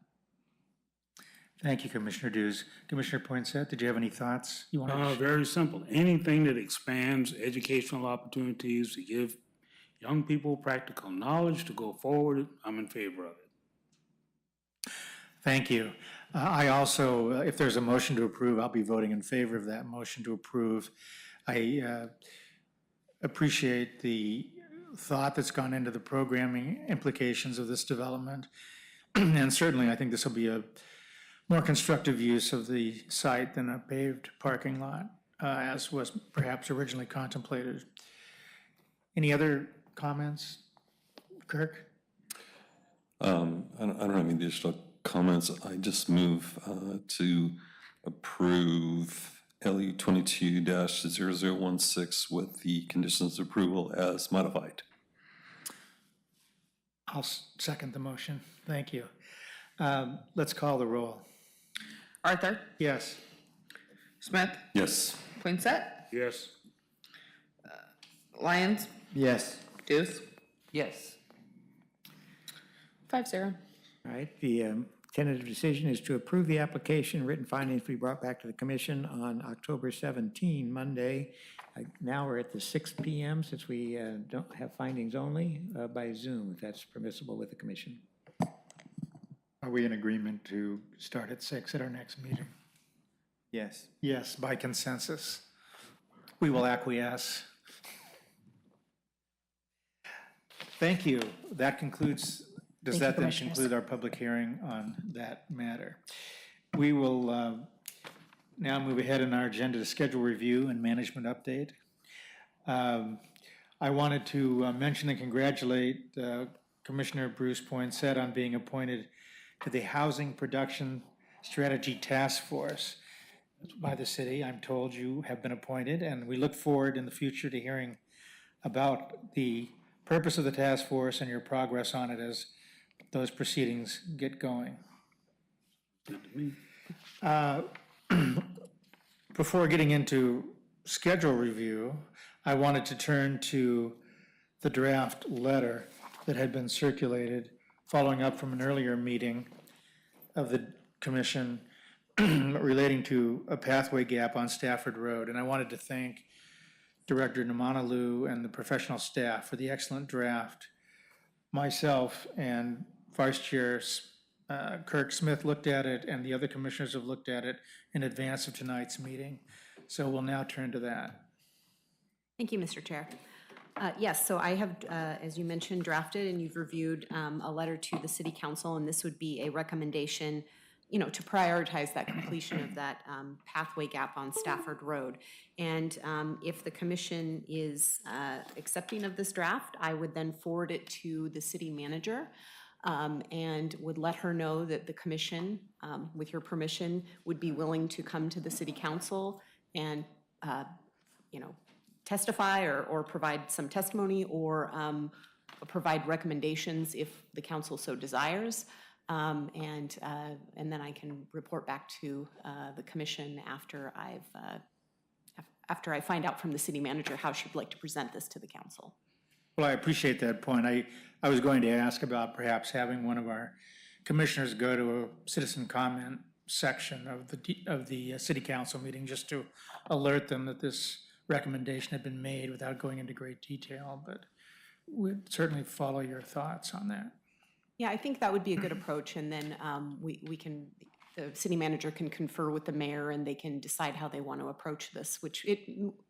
Thank you, Commissioner Dews. Commissioner Poinsett, did you have any thoughts you wanted to share? Very simple. Anything that expands educational opportunities to give young people practical knowledge to go forward, I'm in favor of it. Thank you. I also, if there's a motion to approve, I'll be voting in favor of that motion to approve. I appreciate the thought that's gone into the programming implications of this development. And certainly, I think this will be a more constructive use of the site than a paved parking lot, as was perhaps originally contemplated. Any other comments? Kirk? I don't have any additional comments. I just move to approve LU 22-0016 with the conditions of approval as modified. I'll second the motion. Thank you. Let's call the roll. Arthur, Yes. Smith, Yes. Poinsett, Yes. Lyons, Yes. Dews, Yes. 5-0. All right, the tentative decision is to approve the application, written findings to be brought back to the commission on October 17, Monday. Now we're at the 6 p.m. since we don't have findings only by Zoom, if that's permissible with the commission. Are we in agreement to start at 6 at our next meeting? Yes. Yes, by consensus. We will acquiesce. Thank you. That concludes, does that then conclude our public hearing on that matter? We will now move ahead in our agenda to schedule review and management update. I wanted to mention and congratulate Commissioner Bruce Poinsett on being appointed to the Housing Production Strategy Task Force by the city. I'm told you have been appointed, and we look forward in the future to hearing about the purpose of the task force and your progress on it as those proceedings get going. Good to me. Before getting into schedule review, I wanted to turn to the draft letter that had been circulated following up from an earlier meeting of the commission relating to a pathway gap on Stafford Road. And I wanted to thank Director Namanalu and the professional staff for the excellent draft. Myself and Vice Chair Kirk Smith looked at it, and the other commissioners have looked at it in advance of tonight's meeting. So we'll now turn to that. Thank you, Mr. Chair. Yes, so I have, as you mentioned, drafted and you've reviewed a letter to the City Council, and this would be a recommendation, you know, to prioritize that completion of that pathway gap on Stafford Road. And if the commission is accepting of this draft, I would then forward it to the city manager and would let her know that the commission, with your permission, would be willing to come to the City Council and, you know, testify or provide some testimony or provide recommendations if the council so desires. And then I can report back to the commission after I find out from the city manager how she'd like to present this to the council. Well, I appreciate that point. I was going to ask about perhaps having one of our commissioners go to a citizen comment section of the city council meeting just to alert them that this recommendation had been made without going into great detail, but we'd certainly follow your thoughts on that. Yeah, I think that would be a good approach, and then we can, the city manager can confer with the mayor and they can decide how they want to approach this, which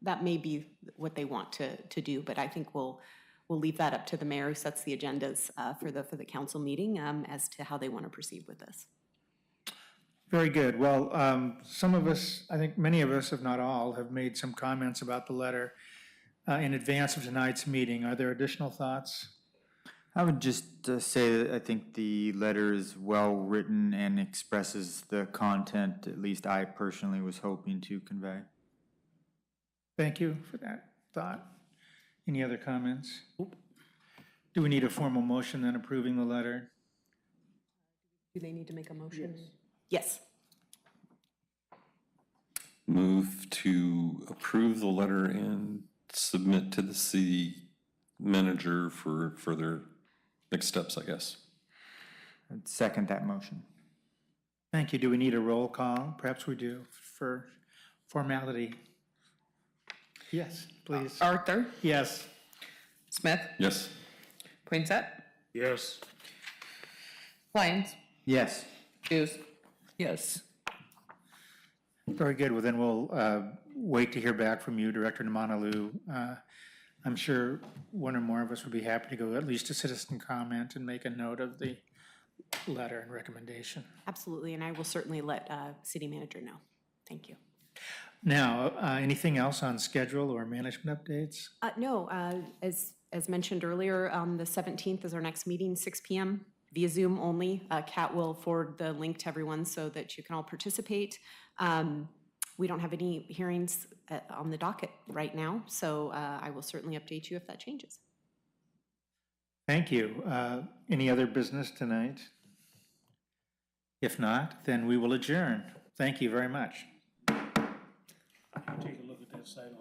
that may be what they want to do, but I think we'll leave that up to the mayor who sets the agendas for the council meeting as to how they want to proceed with this. Very good. Well, some of us, I think many of us, if not all, have made some comments about the letter in advance of tonight's meeting. Are there additional thoughts? I would just say that I think the letter is well-written and expresses the content, at least I personally was hoping to convey. Thank you for that thought. Any other comments? Do we need a formal motion then approving the letter? Do they need to make a motion? Yes. Move to approve the letter and submit to the city manager for further next steps, I guess. I'd second that motion. Thank you. Do we need a roll call? Perhaps we do for formality. Yes, please. Arthur, Yes. Smith, Yes. Poinsett, Yes. Lyons, Yes. Hughes. Yes. Very good. Well, then we'll wait to hear back from you, Director Namanaloo. I'm sure one or more of us would be happy to go at least to citizen comment and make a note of the letter and recommendation. Absolutely, and I will certainly let city manager know. Thank you. Now, anything else on schedule or management updates? No, as mentioned earlier, the 17th is our next meeting, 6 p.m. via Zoom only. Kat will forward the link to everyone so that you can all participate. We don't have any hearings on the docket right now, so I will certainly update you if that changes. Thank you. Any other business tonight? If not, then we will adjourn. Thank you very much. Take a look at that site